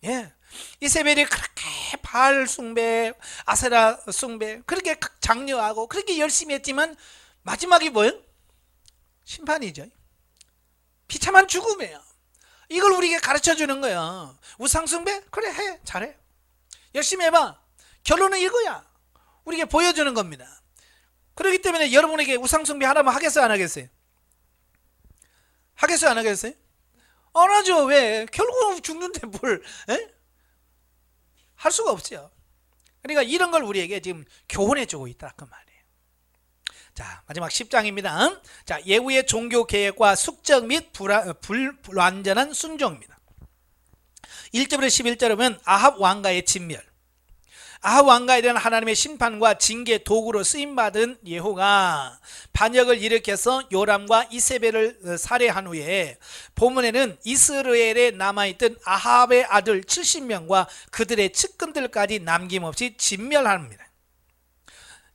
예. 이세벨이 그렇게 바알 숭배, 아세라 숭배 그렇게 장려하고 그렇게 열심히 했지만 마지막이 뭐예요? 심판이죠. 비참한 죽음이에요. 이걸 우리에게 가르쳐 주는 거예요. 우상 숭배? 그래, 해. 잘해. 열심히 해봐. 결론은 이거야. 우리에게 보여주는 겁니다. 그렇기 때문에 여러분에게 우상 숭배 하라면 하겠어요, 안 하겠어요? 하겠어요, 안 하겠어요? 안 하죠. 왜? 결국은 죽는데 뭘 할 수가 없죠. 그러니까 이런 걸 우리에게 지금 교훈해 주고 있다 그 말이에요. 자, 마지막 10장입니다. 자, 예후의 종교 계획과 숙적 및 불완전한 순종입니다. 1절부터 11절에 보면 아합 왕가의 진멸. 아합 왕가에 대한 하나님의 심판과 징계 도구로 쓰임받은 예후가 반역을 일으켜서 요람과 이세벨을 살해한 후에 본문에는 이스라엘에 남아있던 아합의 아들 70명과 그들의 측근들까지 남김없이 진멸합니다.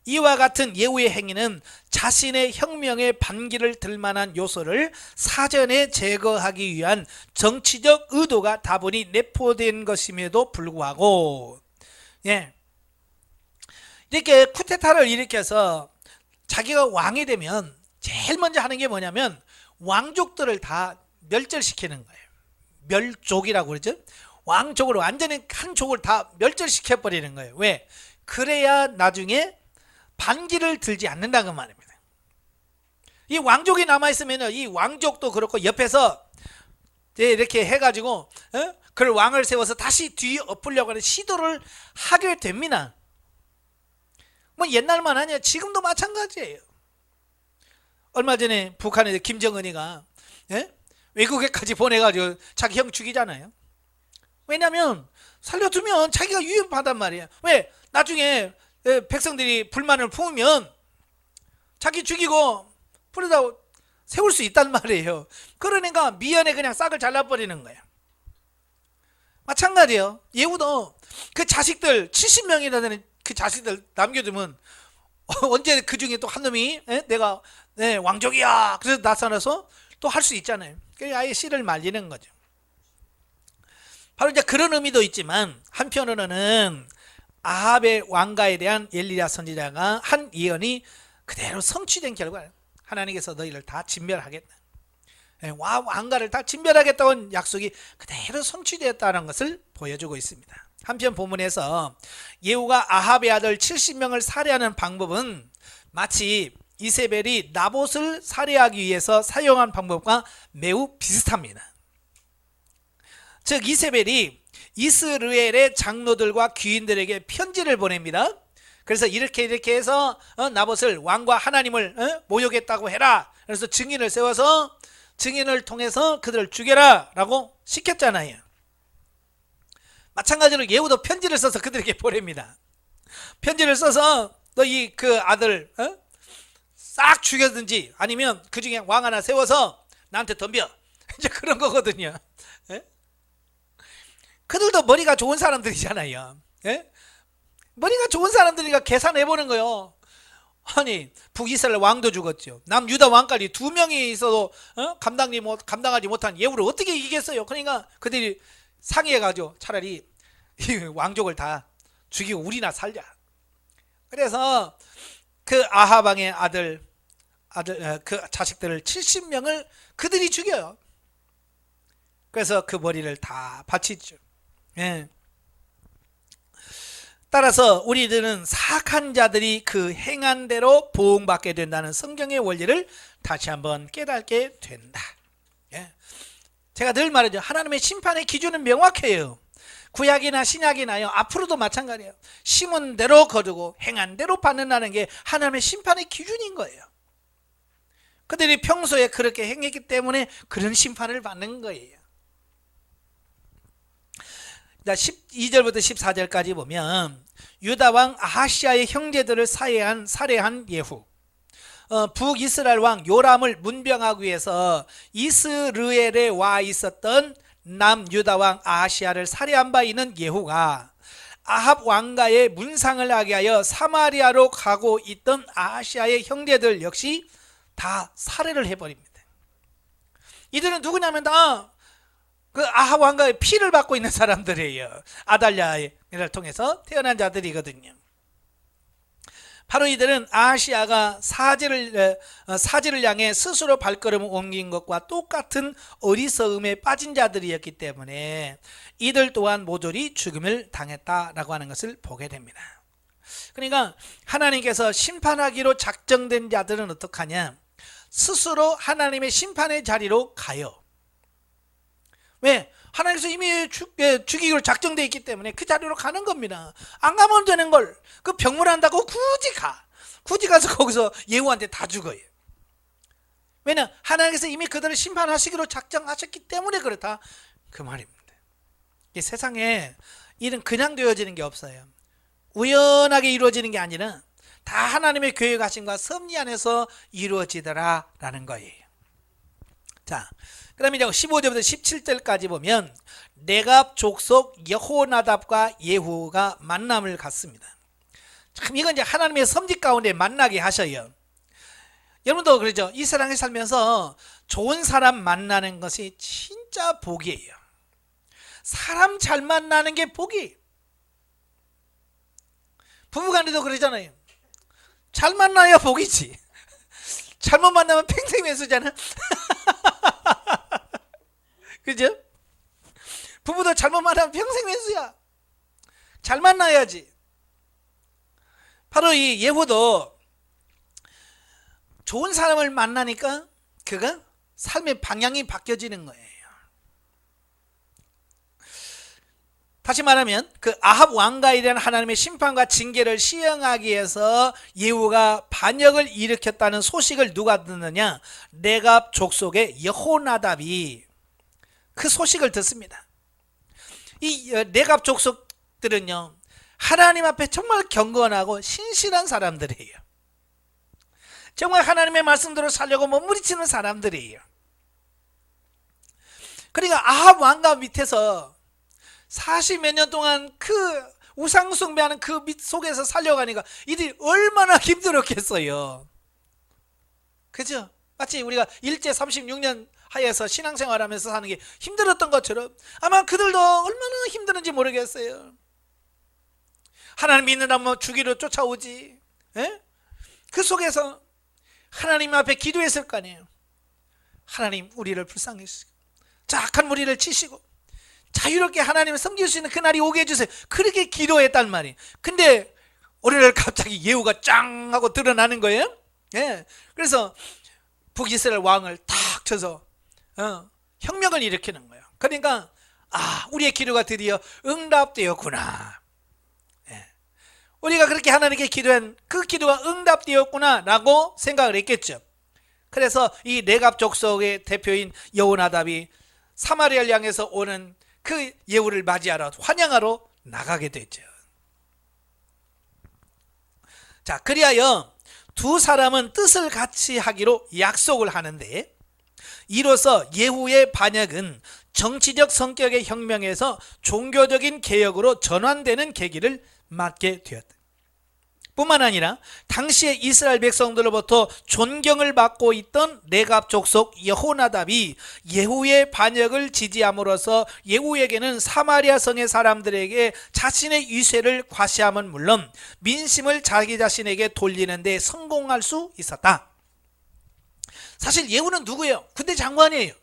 이와 같은 예후의 행위는 자신의 혁명의 반기를 들 만한 요소를 사전에 제거하기 위한 정치적 의도가 다분히 내포된 것임에도 불구하고 이렇게 쿠데타를 일으켜서 자기가 왕이 되면 제일 먼저 하는 게 뭐냐면 왕족들을 다 멸절시키는 거예요. 멸족이라고 그러죠. 왕족을 완전히 한 족을 다 멸절시켜 버리는 거예요. 왜? 그래야 나중에 반기를 들지 않는다는 말입니다. 이 왕족이 남아있으면 이 왕족도 그렇고 옆에서 이렇게 해가지고 그 왕을 세워서 다시 뒤 엎으려고 하는 시도를 하게 됩니다. 뭐 옛날만 아니야, 지금도 마찬가지예요. 얼마 전에 북한에 김정은이가 외국에까지 보내가지고 자기 형 죽이잖아요. 왜냐면 살려두면 자기가 위험하단 말이에요. 왜? 나중에 백성들이 불만을 품으면 자기 죽이고 불에다 세울 수 있단 말이에요. 그러니까 미연에 그냥 싹을 잘라버리는 거예요. 마찬가지예요. 예후도 그 자식들 70명이나 되는 그 자식들 남겨두면 언제 그 중에 또 한 놈이 내가 왕족이야 그래서 나타나서 또 할 수 있잖아요. 그래서 아예 씨를 말리는 거죠. 바로 이제 그런 의미도 있지만 한편으로는 아합의 왕가에 대한 엘리야 선지자가 한 예언이 그대로 성취된 결과예요. 하나님께서 너희를 다 진멸하겠다. 왕가를 다 진멸하겠다는 약속이 그대로 성취되었다는 것을 보여주고 있습니다. 한편 본문에서 예후가 아합의 아들 70명을 살해하는 방법은 마치 이세벨이 나봇을 살해하기 위해서 사용한 방법과 매우 비슷합니다. 즉 이세벨이 이스라엘의 장로들과 귀인들에게 편지를 보냅니다. 그래서 이렇게 해서 나봇을 왕과 하나님을 모욕했다고 해라. 그래서 증인을 세워서 증인을 통해서 그들을 죽여라 라고 시켰잖아요. 마찬가지로 예후도 편지를 써서 그들에게 보냅니다. 편지를 써서 너희 그 아들 싹 죽여든지 아니면 그 중에 왕 하나 세워서 나한테 덤벼. 이제 그런 거거든요. 그들도 머리가 좋은 사람들이잖아요. 머리가 좋은 사람들이니까 계산해보는 거예요. 아니 북이스라엘 왕도 죽었죠. 남유다 왕까지 2명이 있어도 감당하지 못한 예후를 어떻게 이기겠어요. 그러니까 그들이 상의해가지고 차라리 이 왕족을 다 죽이고 우리나 살자. 그래서 그 아하방의 아들 그 자식들을 70명을 그들이 죽여요. 그래서 그 머리를 다 바치죠. 따라서 우리들은 사악한 자들이 그 행한 대로 보응받게 된다는 성경의 원리를 다시 한번 깨닫게 된다. 제가 늘 말하죠. 하나님의 심판의 기준은 명확해요. 구약이나 신약이나요 앞으로도 마찬가지예요. 심은 대로 거두고 행한 대로 받는다는 게 하나님의 심판의 기준인 거예요. 그들이 평소에 그렇게 행했기 때문에 그런 심판을 받는 거예요. 12절부터 14절까지 보면 유다왕 아하시아의 형제들을 살해한 예후, 북이스라엘 왕 요람을 문병하기 위해서 이스라엘에 와 있었던 남유다 왕 아하시야를 살해한 바 있는 예후가 아합 왕가의 문상을 하게 하여 사마리아로 가고 있던 아하시야의 형제들 역시 다 살해를 해버립니다. 이들은 누구냐면 다 그 아합 왕가의 피를 받고 있는 사람들이에요. 아달랴를 통해서 태어난 자들이거든요. 바로 이들은 아하시야가 사지를 향해 스스로 발걸음을 옮긴 것과 똑같은 어리석음에 빠진 자들이었기 때문에 이들 또한 모조리 죽음을 당했다라고 하는 것을 보게 됩니다. 그러니까 하나님께서 심판하기로 작정된 자들은 어떡하냐? 스스로 하나님의 심판의 자리로 가요. 왜? 하나님께서 이미 죽이기로 작정되어 있기 때문에 그 자리로 가는 겁니다. 안 가면 되는 걸 그 병물한다고 굳이 가서 거기서 예후한테 다 죽어요. 왜냐? 하나님께서 이미 그들을 심판하시기로 작정하셨기 때문에 그렇다 그 말입니다. 이 세상에 일은 그냥 되어지는 게 없어요. 우연하게 이루어지는 게 아니라 다 하나님의 계획하심과 섭리 안에서 이루어지더라 라는 거예요. 자, 그 다음에 이제 15절부터 17절까지 보면 네갑 족속 여호나답과 예후가 만남을 갖습니다. 참 이건 이제 하나님의 섭리 가운데 만나게 하셔요. 여러분도 그러죠. 이 세상에 살면서 좋은 사람 만나는 것이 진짜 복이에요. 사람 잘 만나는 게 복이에요. 부부간에도 그러잖아요. 잘 만나야 복이지. 잘못 만나면 평생 매수잖아. 그죠? 부부도 잘못 만나면 평생 매수야. 잘 만나야지. 바로 이 예후도 좋은 사람을 만나니까 그가 삶의 방향이 바뀌어지는 거예요. 다시 말하면 그 아합 왕가에 대한 하나님의 심판과 징계를 시행하기 위해서 예후가 반역을 일으켰다는 소식을 누가 듣느냐? 네갑 족속의 여호나답이 그 소식을 듣습니다. 이 네갑 족속들은요, 하나님 앞에 정말 경건하고 신실한 사람들이에요. 정말 하나님의 말씀대로 살려고 몸부림치는 사람들이에요. 그러니까 아합 왕가 밑에서 40몇 년 동안 그 우상 숭배하는 그 밑 속에서 살려가니까 이들이 얼마나 힘들었겠어요. 그죠? 마치 우리가 일제 36년 하에서 신앙생활하면서 사는 게 힘들었던 것처럼 아마 그들도 얼마나 힘드는지 모르겠어요. 하나님 믿느라면 죽이러 쫓아오지. 에? 그 속에서 하나님 앞에 기도했을 거 아니에요. 하나님 우리를 불쌍히 해주시고 악한 무리를 치시고 자유롭게 하나님을 섬길 수 있는 그날이 오게 해주세요. 그렇게 기도했단 말이에요. 근데 오늘날 갑자기 예후가 짱 하고 드러나는 거예요. 예. 그래서 북이스라엘 왕을 탁 쳐서 혁명을 일으키는 거예요. 그러니까 우리의 기도가 드디어 응답되었구나. 예. 우리가 그렇게 하나님께 기도한 그 기도가 응답되었구나 라고 생각을 했겠죠. 그래서 이 네갑 족속의 대표인 여호나답이 사마리아를 향해서 오는 그 예후를 맞이하러 환영하러 나가게 되죠. 자, 그리하여 두 사람은 뜻을 같이 하기로 약속을 하는데 이로써 예후의 반역은 정치적 성격의 혁명에서 종교적인 개혁으로 전환되는 계기를 맞게 되었다. 뿐만 아니라 당시의 이스라엘 백성들로부터 존경을 받고 있던 네갑 족속 여호나답이 예후의 반역을 지지함으로써 예후에게는 사마리아 성의 사람들에게 자신의 위세를 과시함은 물론 민심을 자기 자신에게 돌리는 데 성공할 수 있었다. 사실 예후는 누구예요? 군대 장관이에요.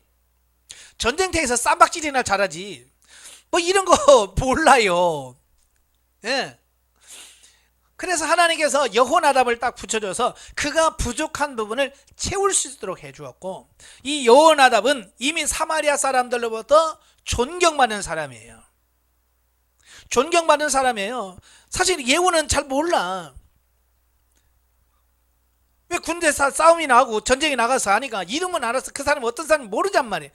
전쟁터에서 쌈박질이나 잘하지 뭐 이런 거 몰라요. 예. 그래서 하나님께서 여호나답을 딱 붙여줘서 그가 부족한 부분을 채울 수 있도록 해주었고, 이 여호나답은 이미 사마리아 사람들로부터 존경받는 사람이에요. 존경받는 사람이에요. 사실 예후는 잘 몰라. 왜 군대 싸움이 나고 전쟁이 나가서 하니까 이름은 알아서 그 사람이 어떤 사람인지 모르잔 말이에요.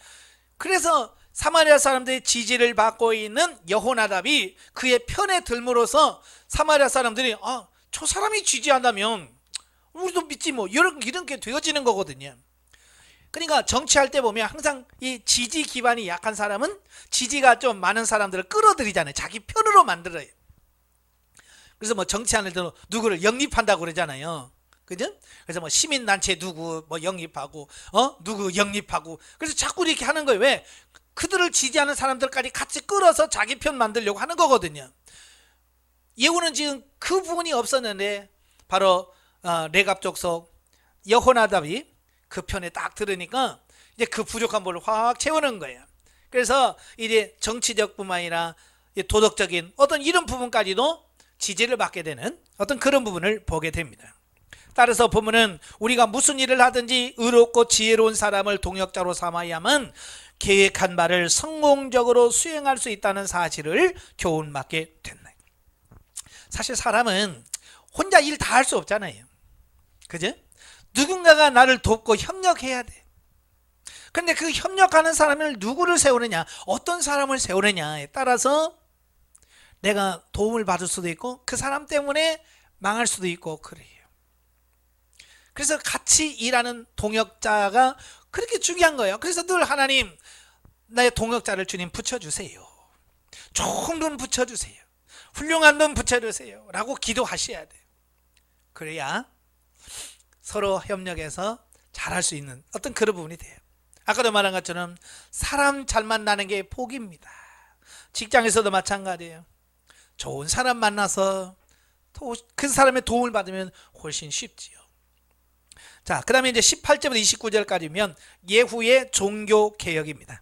그래서 사마리아 사람들의 지지를 받고 있는 여호나답이 그의 편에 들므로써 사마리아 사람들이 저 사람이 지지한다면 우리도 믿지 뭐 이런 게 되어지는 거거든요. 그러니까 정치할 때 보면 항상 이 지지 기반이 약한 사람은 지지가 좀 많은 사람들을 끌어들이잖아요. 자기 편으로 만들어요. 그래서 뭐 정치하는 데도 누구를 영입한다고 그러잖아요. 그죠? 그래서 뭐 시민단체 누구 뭐 영입하고 누구 영입하고 그래서 자꾸 이렇게 하는 거예요. 왜? 그들을 지지하는 사람들까지 같이 끌어서 자기 편 만들려고 하는 거거든요. 예후는 지금 그 부분이 없었는데 바로 레갑 족속 여호나답이 그 편에 딱 들으니까 이제 그 부족한 부분을 확 채우는 거예요. 그래서 이제 정치적뿐만 아니라 도덕적인 어떤 이런 부분까지도 지지를 받게 되는 어떤 그런 부분을 보게 됩니다. 따라서 보면은 우리가 무슨 일을 하든지 의롭고 지혜로운 사람을 동역자로 삼아야만 계획한 바를 성공적으로 수행할 수 있다는 사실을 교훈받게 됐네. 사실 사람은 혼자 일 다 할 수 없잖아요. 그죠? 누군가가 나를 돕고 협력해야 돼. 그런데 그 협력하는 사람을 누구를 세우느냐, 어떤 사람을 세우느냐에 따라서 내가 도움을 받을 수도 있고 그 사람 때문에 망할 수도 있고 그래요. 그래서 같이 일하는 동역자가 그렇게 중요한 거예요. 그래서 늘 하나님 나의 동역자를 주님 붙여주세요. 좋은 분 붙여주세요. 훌륭한 분 붙여주세요. 라고 기도하셔야 돼요. 그래야 서로 협력해서 잘할 수 있는 어떤 그런 부분이 돼요. 아까도 말한 것처럼 사람 잘 만나는 게 복입니다. 직장에서도 마찬가지예요. 좋은 사람 만나서 그 사람의 도움을 받으면 훨씬 쉽지요. 자, 그 다음에 이제 18절부터 29절까지면 예후의 종교개혁입니다.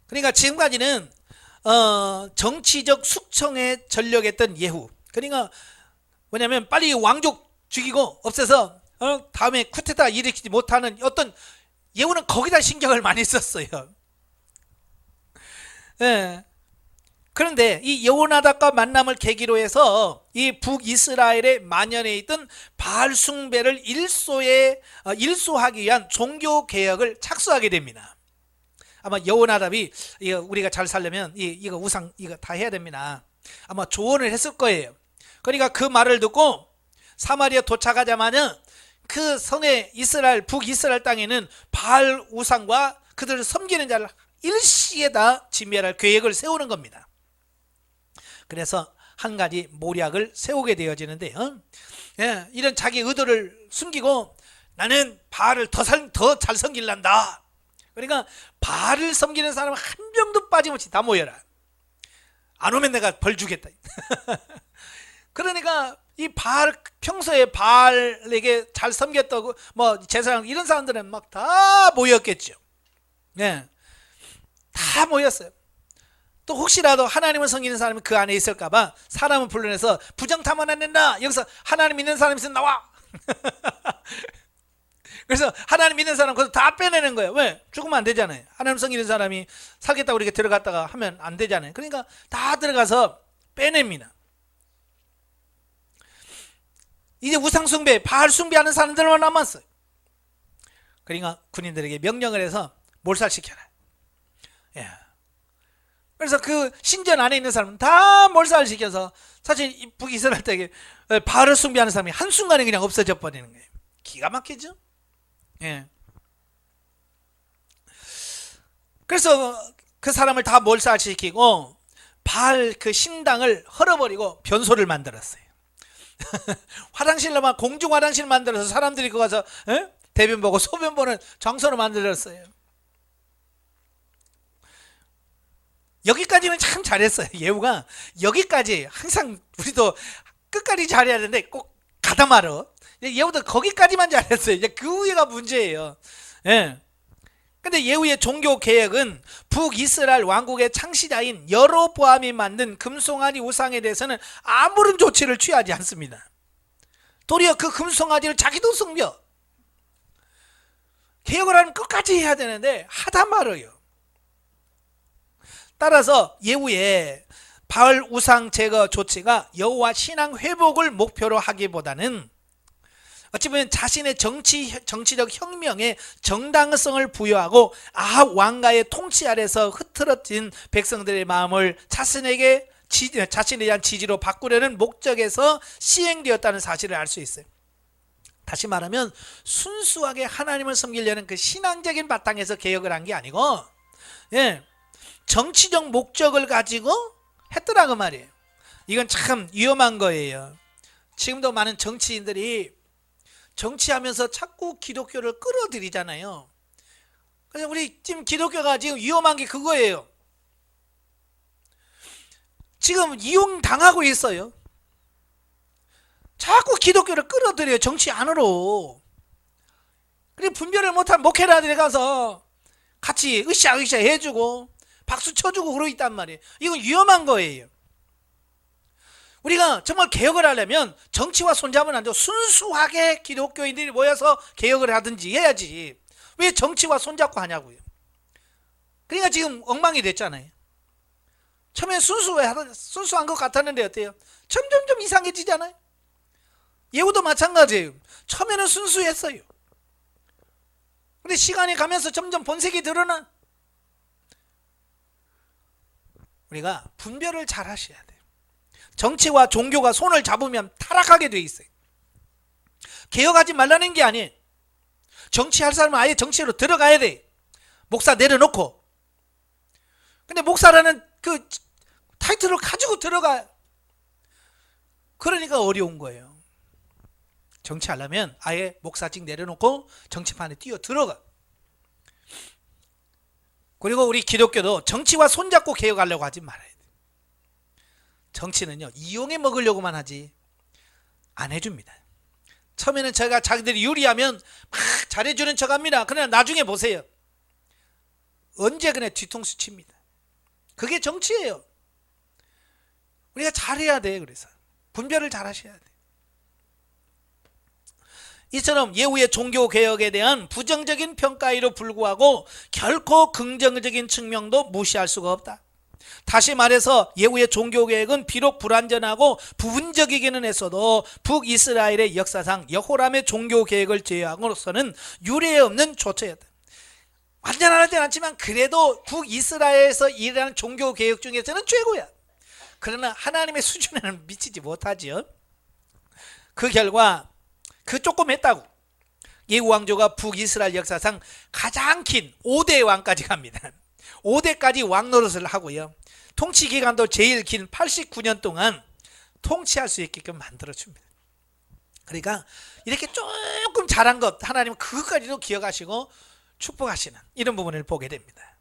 그러니까 지금까지는 정치적 숙청에 전력했던 예후. 그러니까 뭐냐면 빨리 왕족 죽이고 없애서 다음에 쿠데타 일으키지 못하는 어떤 예후는 거기다 신경을 많이 썼어요. 예. 그런데 이 여호나답과 만남을 계기로 해서 이 북이스라엘에 만연해 있던 바알 숭배를 일소하기 위한 종교 개혁을 착수하게 됩니다. 아마 여호나답이 우리가 잘 살려면 이거 우상 이거 다 해야 됩니다. 아마 조언을 했을 거예요. 그러니까 그 말을 듣고 사마리아 도착하자마자 그 성의 이스라엘 북이스라엘 땅에는 바알 우상과 그들을 섬기는 자를 일시에 다 진멸할 계획을 세우는 겁니다. 그래서 한 가지 모략을 세우게 되어지는데요. 예, 이런 자기 의도를 숨기고 나는 바알을 더 잘 섬길란다. 그러니까 바알을 섬기는 사람 한 명도 빠짐없이 다 모여라. 안 오면 내가 벌 주겠다. 그러니까 이 바알 평소에 바알에게 잘 섬겼다고 뭐 제사장 이런 사람들은 막 다 모였겠죠. 예, 다 모였어요. 또 혹시라도 하나님을 섬기는 사람이 그 안에 있을까봐 사람을 불러내서 부정탐험 안 된다. 여기서 하나님 믿는 사람 있으면 나와. 그래서 하나님 믿는 사람 거기서 다 빼내는 거예요. 왜? 죽으면 안 되잖아요. 하나님 섬기는 사람이 살겠다고 이렇게 들어갔다가 하면 안 되잖아요. 그러니까 다 들어가서 빼냅니다. 이제 우상숭배, 바알 숭배하는 사람들만 남았어요. 그러니까 군인들에게 명령을 해서 몰살시켜라. 예. 그래서 그 신전 안에 있는 사람은 다 몰살시켜서 사실 북이스라엘 때에 바알을 숭배하는 사람이 한순간에 그냥 없어져 버리는 거예요. 기가 막히죠? 예. 그래서 그 사람을 다 몰살시키고 바알 그 신당을 헐어버리고 변소를 만들었어요. 화장실로만 공중 화장실 만들어서 사람들이 그거 가서 대변 보고 소변 보는 장소로 만들었어요. 여기까지는 참 잘했어요. 예후가 여기까지 항상 우리도 끝까지 잘해야 되는데 꼭 가다 말어. 예후도 거기까지만 잘했어요. 이제 그 위가 문제예요. 예. 근데 예후의 종교 개혁은 북이스라엘 왕국의 창시자인 여로보암이 만든 금송아지 우상에 대해서는 아무런 조치를 취하지 않습니다. 도리어 그 금송아지를 자기도 섬겨. 개혁을 하면 끝까지 해야 되는데 하다 말아요. 따라서 예후의 바알 우상 제거 조치가 여호와 신앙 회복을 목표로 하기보다는 어찌 보면 자신의 정치적 혁명에 정당성을 부여하고 아합 왕가의 통치 아래서 흐트러진 백성들의 마음을 자신에 대한 지지로 바꾸려는 목적에서 시행되었다는 사실을 알 수 있어요. 다시 말하면 순수하게 하나님을 섬기려는 그 신앙적인 바탕에서 개혁을 한 게 아니고, 예, 정치적 목적을 가지고 했더라 그 말이에요. 이건 참 위험한 거예요. 지금도 많은 정치인들이 정치하면서 자꾸 기독교를 끌어들이잖아요. 그래서 우리 지금 기독교가 지금 위험한 게 그거예요. 지금 이용당하고 있어요. 자꾸 기독교를 끌어들여요, 정치 안으로. 그리고 분별을 못한 목회자들이 가서 같이 으쌰으쌰 해주고 박수 쳐주고 그러고 있단 말이에요. 이건 위험한 거예요. 우리가 정말 개혁을 하려면 정치와 손잡으면 안 되고 순수하게 기독교인들이 모여서 개혁을 하든지 해야지. 왜 정치와 손잡고 하냐고요. 그러니까 지금 엉망이 됐잖아요. 처음에 순수한 것 같았는데 어때요? 점점 이상해지잖아요. 예후도 마찬가지예요. 처음에는 순수했어요. 근데 시간이 가면서 점점 본색이 드러나. 우리가 분별을 잘 하셔야 돼요. 정치와 종교가 손을 잡으면 타락하게 돼 있어요. 개혁하지 말라는 게 아니에요. 정치할 사람은 아예 정치로 들어가야 돼. 목사 내려놓고. 근데 목사라는 그 타이틀을 가지고 들어가. 그러니까 어려운 거예요. 정치하려면 아예 목사직 내려놓고 정치판에 뛰어 들어가. 그리고 우리 기독교도 정치와 손잡고 개혁하려고 하지 말아야 돼. 정치는요, 이용해 먹으려고만 하지 안 해줍니다. 처음에는 제가 자기들이 유리하면 막 잘해주는 척 합니다. 그러나 나중에 보세요. 언제 그냥 뒤통수 칩니다. 그게 정치예요. 우리가 잘해야 돼. 그래서 분별을 잘 하셔야 돼. 이처럼 예후의 종교개혁에 대한 부정적인 평가에도 불구하고 결코 긍정적인 측면도 무시할 수가 없다. 다시 말해서 예후의 종교개혁은 비록 불완전하고 부분적이기는 했어도 북이스라엘의 역사상 여호람의 종교개혁을 제외하고서는 유례 없는 조처였다. 완전하진 않지만 그래도 북이스라엘에서 일어나는 종교개혁 중에서는 최고야. 그러나 하나님의 수준에는 미치지 못하지요. 그 결과 그 조금 했다고 예후 왕조가 북이스라엘 역사상 가장 긴 5대 왕까지 갑니다. 5대까지 왕 노릇을 하고요. 통치 기간도 제일 긴 89년 동안 통치할 수 있게끔 만들어줍니다. 그러니까 이렇게 조금 잘한 것 하나님은 그것까지도 기억하시고 축복하시는 이런 부분을 보게 됩니다.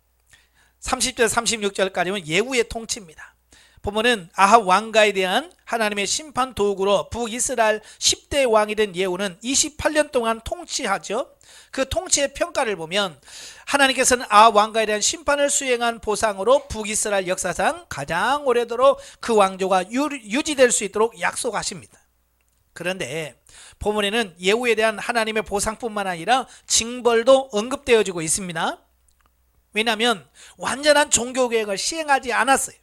30절 36절까지는 예후의 통치입니다. 보면은 아합 왕가에 대한 하나님의 심판 도구로 북이스라엘 10대 왕이 된 예후는 28년 동안 통치하죠. 그 통치의 평가를 보면 하나님께서는 아합 왕가에 대한 심판을 수행한 보상으로 북이스라엘 역사상 가장 오래도록 그 왕조가 유지될 수 있도록 약속하십니다. 그런데 본문에는 예후에 대한 하나님의 보상뿐만 아니라 징벌도 언급되어지고 있습니다. 왜냐하면 완전한 종교개혁을 시행하지 않았어요.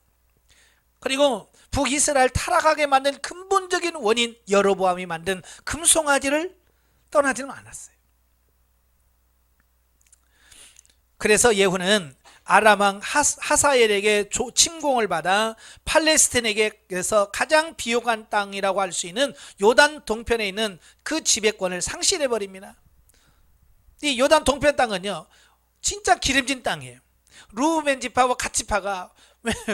그리고 북이스라엘 타락하게 만든 근본적인 원인 여로보암이 만든 금송아지를 떠나지는 않았어요. 그래서 예후는 아람 왕 하사엘에게 침공을 받아 팔레스틴에게서 가장 비옥한 땅이라고 할 수 있는 요단 동편에 있는 그 지배권을 상실해 버립니다. 이 요단 동편 땅은요 진짜 기름진 땅이에요. 루벤 지파와 갓 지파가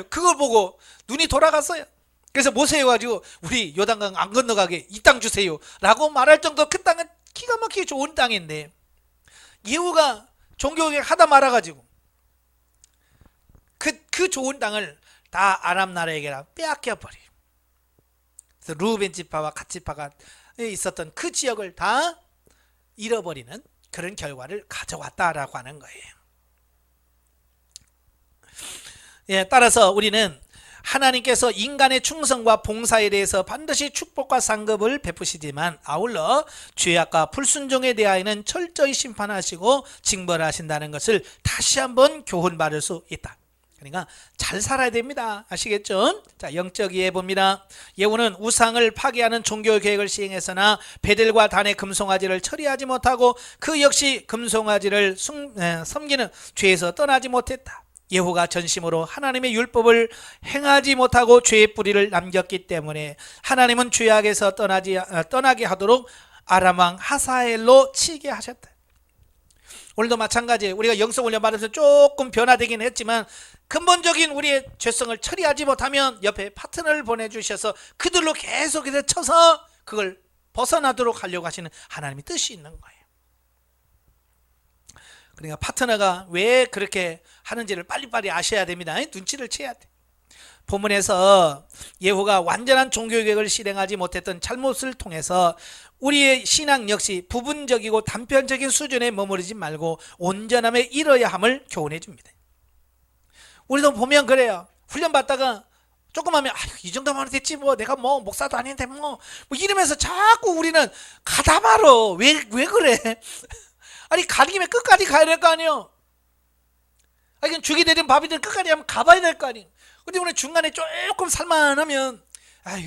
그걸 보고 눈이 돌아갔어요. 그래서 모세해가지고 우리 요단강 안 건너가게 이 땅 주세요 라고 말할 정도 그 땅은 기가 막히게 좋은 땅인데 예후가 종교개혁 하다 말아가지고 그 좋은 땅을 다 아람 나라에게 빼앗겨 버려요. 그래서 루벤 지파와 갓 지파가 있었던 그 지역을 다 잃어버리는 그런 결과를 가져왔다라고 하는 거예요. 예, 따라서 우리는 하나님께서 인간의 충성과 봉사에 대해서 반드시 축복과 상급을 베푸시지만 아울러 죄악과 불순종에 대하여는 철저히 심판하시고 징벌하신다는 것을 다시 한번 교훈받을 수 있다. 그러니까 잘 살아야 됩니다. 아시겠죠? 자, 영적 이해 봅니다. 예후는 우상을 파괴하는 종교 계획을 시행했으나 베델과 단의 금송아지를 처리하지 못하고 그 역시 금송아지를 섬기는 죄에서 떠나지 못했다. 예후가 전심으로 하나님의 율법을 행하지 못하고 죄의 뿌리를 남겼기 때문에 하나님은 죄악에서 떠나게 하도록 아람 왕 하사엘로 치게 하셨다. 오늘도 마찬가지예요. 우리가 영성훈련 받으면서 조금 변화되긴 했지만 근본적인 우리의 죄성을 처리하지 못하면 옆에 파트너를 보내주셔서 그들로 계속해서 쳐서 그걸 벗어나도록 하려고 하시는 하나님의 뜻이 있는 거예요. 그러니까 파트너가 왜 그렇게 하는지를 빨리빨리 아셔야 됩니다. 눈치를 채야 돼. 본문에서 예후가 완전한 종교개혁을 실행하지 못했던 잘못을 통해서 우리의 신앙 역시 부분적이고 단편적인 수준에 머무르지 말고 온전함에 이뤄야 함을 교훈해 줍니다. 우리도 보면 그래요. 훈련 받다가 조금 하면 이 정도만 됐지 뭐 내가 뭐 목사도 아닌데 뭐 이러면서 자꾸 우리는 가다 말어. 왜 그래? 아니 가는 김에 끝까지 가야 될 거 아니에요. 아니 죽이 되든 밥이 되든 끝까지 하면 가봐야 될 거 아니에요. 근데 우리는 중간에 조금 살만하면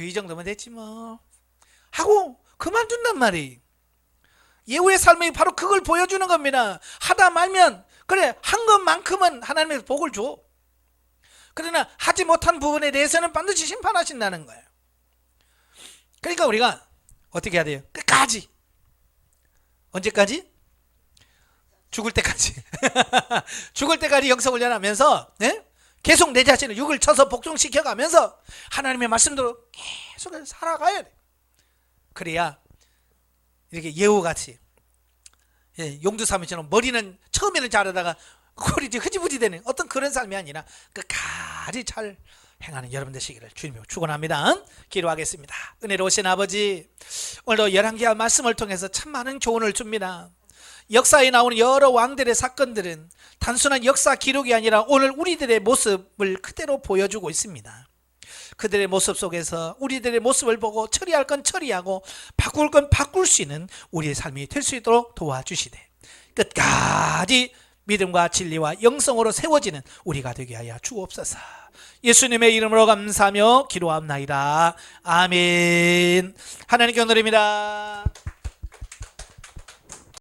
이 정도면 됐지 뭐 하고 그만둔단 말이에요. 예후의 삶이 바로 그걸 보여주는 겁니다. 하다 말면 그래 한 것만큼은 하나님의 복을 줘. 그러나 하지 못한 부분에 대해서는 반드시 심판하신다는 거예요. 그러니까 우리가 어떻게 해야 돼요? 끝까지. 언제까지? 죽을 때까지. 죽을 때까지 영성훈련하면서 계속 내 자신을 육을 쳐서 복종시켜가면서 하나님의 말씀대로 계속 살아가야 돼. 그래야 이렇게 예후같이 용두사미처럼 머리는 처음에는 잘하다가 꼴이 흐지부지 되는 어떤 그런 삶이 아니라 끝까지 잘 행하는 여러분 되시기를 주님으로 축원합니다. 기도하겠습니다. 은혜로우신 아버지, 오늘도 열왕기하 말씀을 통해서 참 많은 교훈을 줍니다. 역사에 나오는 여러 왕들의 사건들은 단순한 역사 기록이 아니라 오늘 우리들의 모습을 그대로 보여주고 있습니다. 그들의 모습 속에서 우리들의 모습을 보고 처리할 건 처리하고 바꿀 건 바꿀 수 있는 우리의 삶이 될 수 있도록 도와주시되 끝까지 믿음과 진리와 영성으로 세워지는 우리가 되게 하여 주옵소서. 예수님의 이름으로 감사하며 기도합나이다. 아멘. 하나님께 감사드립니다.